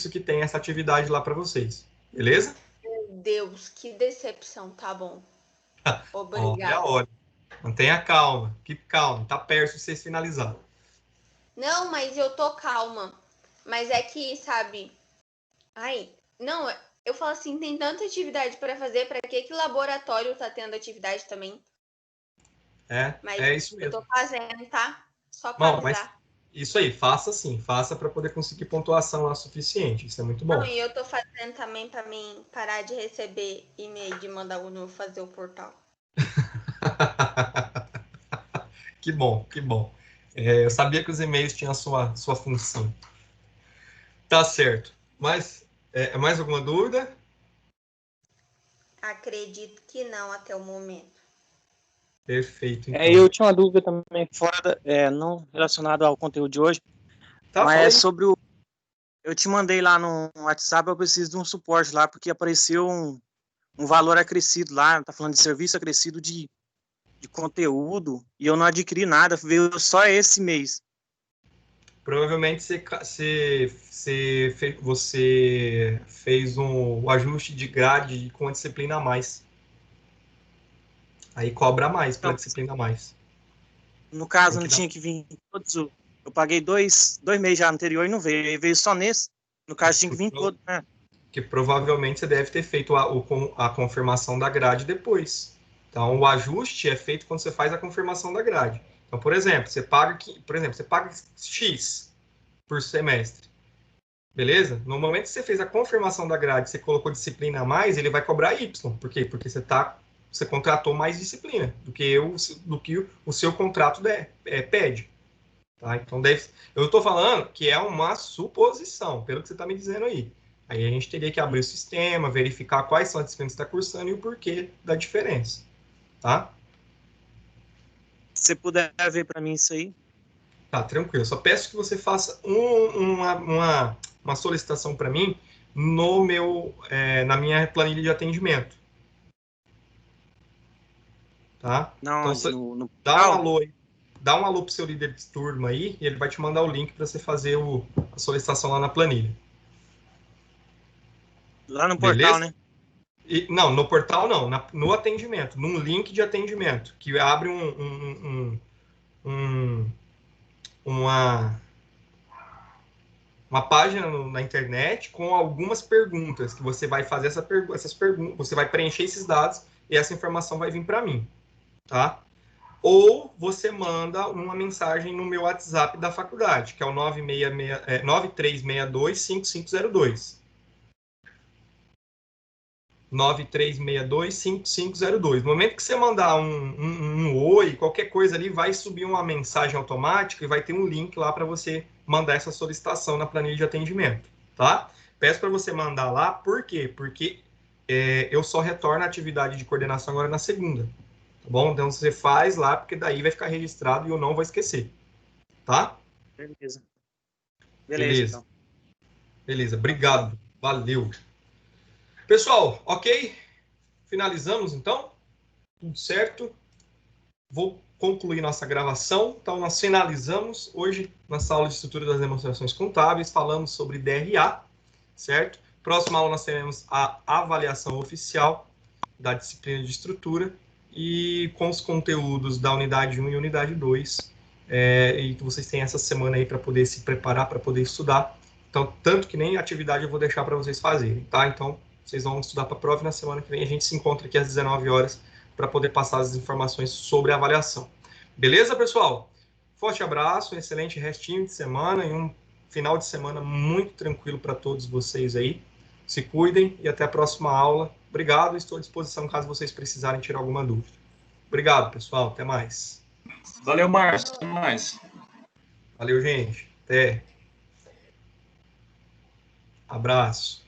que tem essa atividade lá para vocês, beleza? Meu Deus, que decepção, tá bom. Obrigada. Olha, mantenha calma, keep calm, tá perto de vocês finalizar. Não, mas eu tô calma. Mas é que, sabe... não, eu falo assim, tem tanta atividade para fazer, para que laboratório tá tendo atividade também? Mas é isso mesmo. Eu tô fazendo, tá? Só para avisar. Isso aí, faça sim, faça para poder conseguir pontuação lá suficiente, isso é muito bom. Não, e eu tô fazendo também para mim parar de receber e-mail de mandar o novo fazer o portal. Que bom, que bom. Eu sabia que os e-mails tinham a sua função. Tá certo. Mas, mais alguma dúvida? Acredito que não até o momento. Perfeito. Então. Eu tinha uma dúvida também, não relacionada ao conteúdo de hoje, mas é sobre o... Eu te mandei lá no WhatsApp, eu preciso de um suporte lá, porque apareceu um valor acrescido lá, tá falando de serviço acrescido de conteúdo, e eu não adquiri nada, veio só esse mês. Provavelmente você fez o ajuste de grade com a disciplina a mais. Aí cobra mais pela disciplina a mais. No caso, não tinha que vir todos. Eu paguei dois meses já anterior e não veio. Aí veio só nesse. No caso, tinha que vir todo, né? Que provavelmente você deve ter feito a confirmação da grade depois. Então, o ajuste é feito quando você faz a confirmação da grade. Então, por exemplo, você paga X por semestre. Beleza? No momento que você fez a confirmação da grade, você colocou disciplina a mais, ele vai cobrar Y. Por quê? Porque você contratou mais disciplina do que o seu contrato pede. Tá? Então, eu estou falando que é uma suposição, pelo que você está me dizendo aí. Aí a gente teria que abrir o sistema, verificar quais são as disciplinas que você está cursando e o porquê da diferença. Tá? Se você puder ver para mim isso aí. Tá, tranquilo. Só peço que você faça uma solicitação para mim na minha planilha de atendimento. Tá? Não, então, dá um alô pro seu líder de turma aí e ele vai te mandar o link para você fazer a solicitação lá na planilha. Lá no portal, né? Não, no portal não, no atendimento, num link de atendimento, que abre uma página na internet com algumas perguntas, que você vai fazer essas perguntas, você vai preencher esses dados e essa informação vai vir para mim, tá? Ou você manda uma mensagem no meu WhatsApp da faculdade, que é o 9362-5502. 9362-5502. No momento que você mandar um oi, qualquer coisa ali, vai subir uma mensagem automática e vai ter um link lá para você mandar essa solicitação na planilha de atendimento, tá? Peço para você mandar lá, por quê? Porque eu só retorno a atividade de coordenação agora na segunda, tá bom? Então você faz lá, porque daí vai ficar registrado e eu não vou esquecer, tá? Beleza. Então. Beleza, obrigado, valeu. Pessoal, ok? Finalizamos, então? Tudo certo? Vou concluir nossa gravação. Então, nós finalizamos hoje, nessa aula de estrutura das demonstrações contábeis, falamos sobre DRA, certo? Próxima aula nós teremos a avaliação oficial da disciplina de estrutura e com os conteúdos da unidade 1 e unidade 2, e que vocês têm essa semana aí para poder se preparar, para poder estudar. Então, tanto que nem atividade eu vou deixar para vocês fazerem, tá? Então, vocês vão estudar para a prova e na semana que vem a gente se encontra aqui às 19 horas para poder passar as informações sobre a avaliação. Beleza, pessoal? Forte abraço, um excelente restinho de semana e um final de semana muito tranquilo para todos vocês aí. Se cuidem e até a próxima aula. Obrigado, estou à disposição caso vocês precisarem tirar alguma dúvida. Obrigado, pessoal. Até mais. Valeu, Márcio. Até mais. Valeu, gente. Até. Abraço.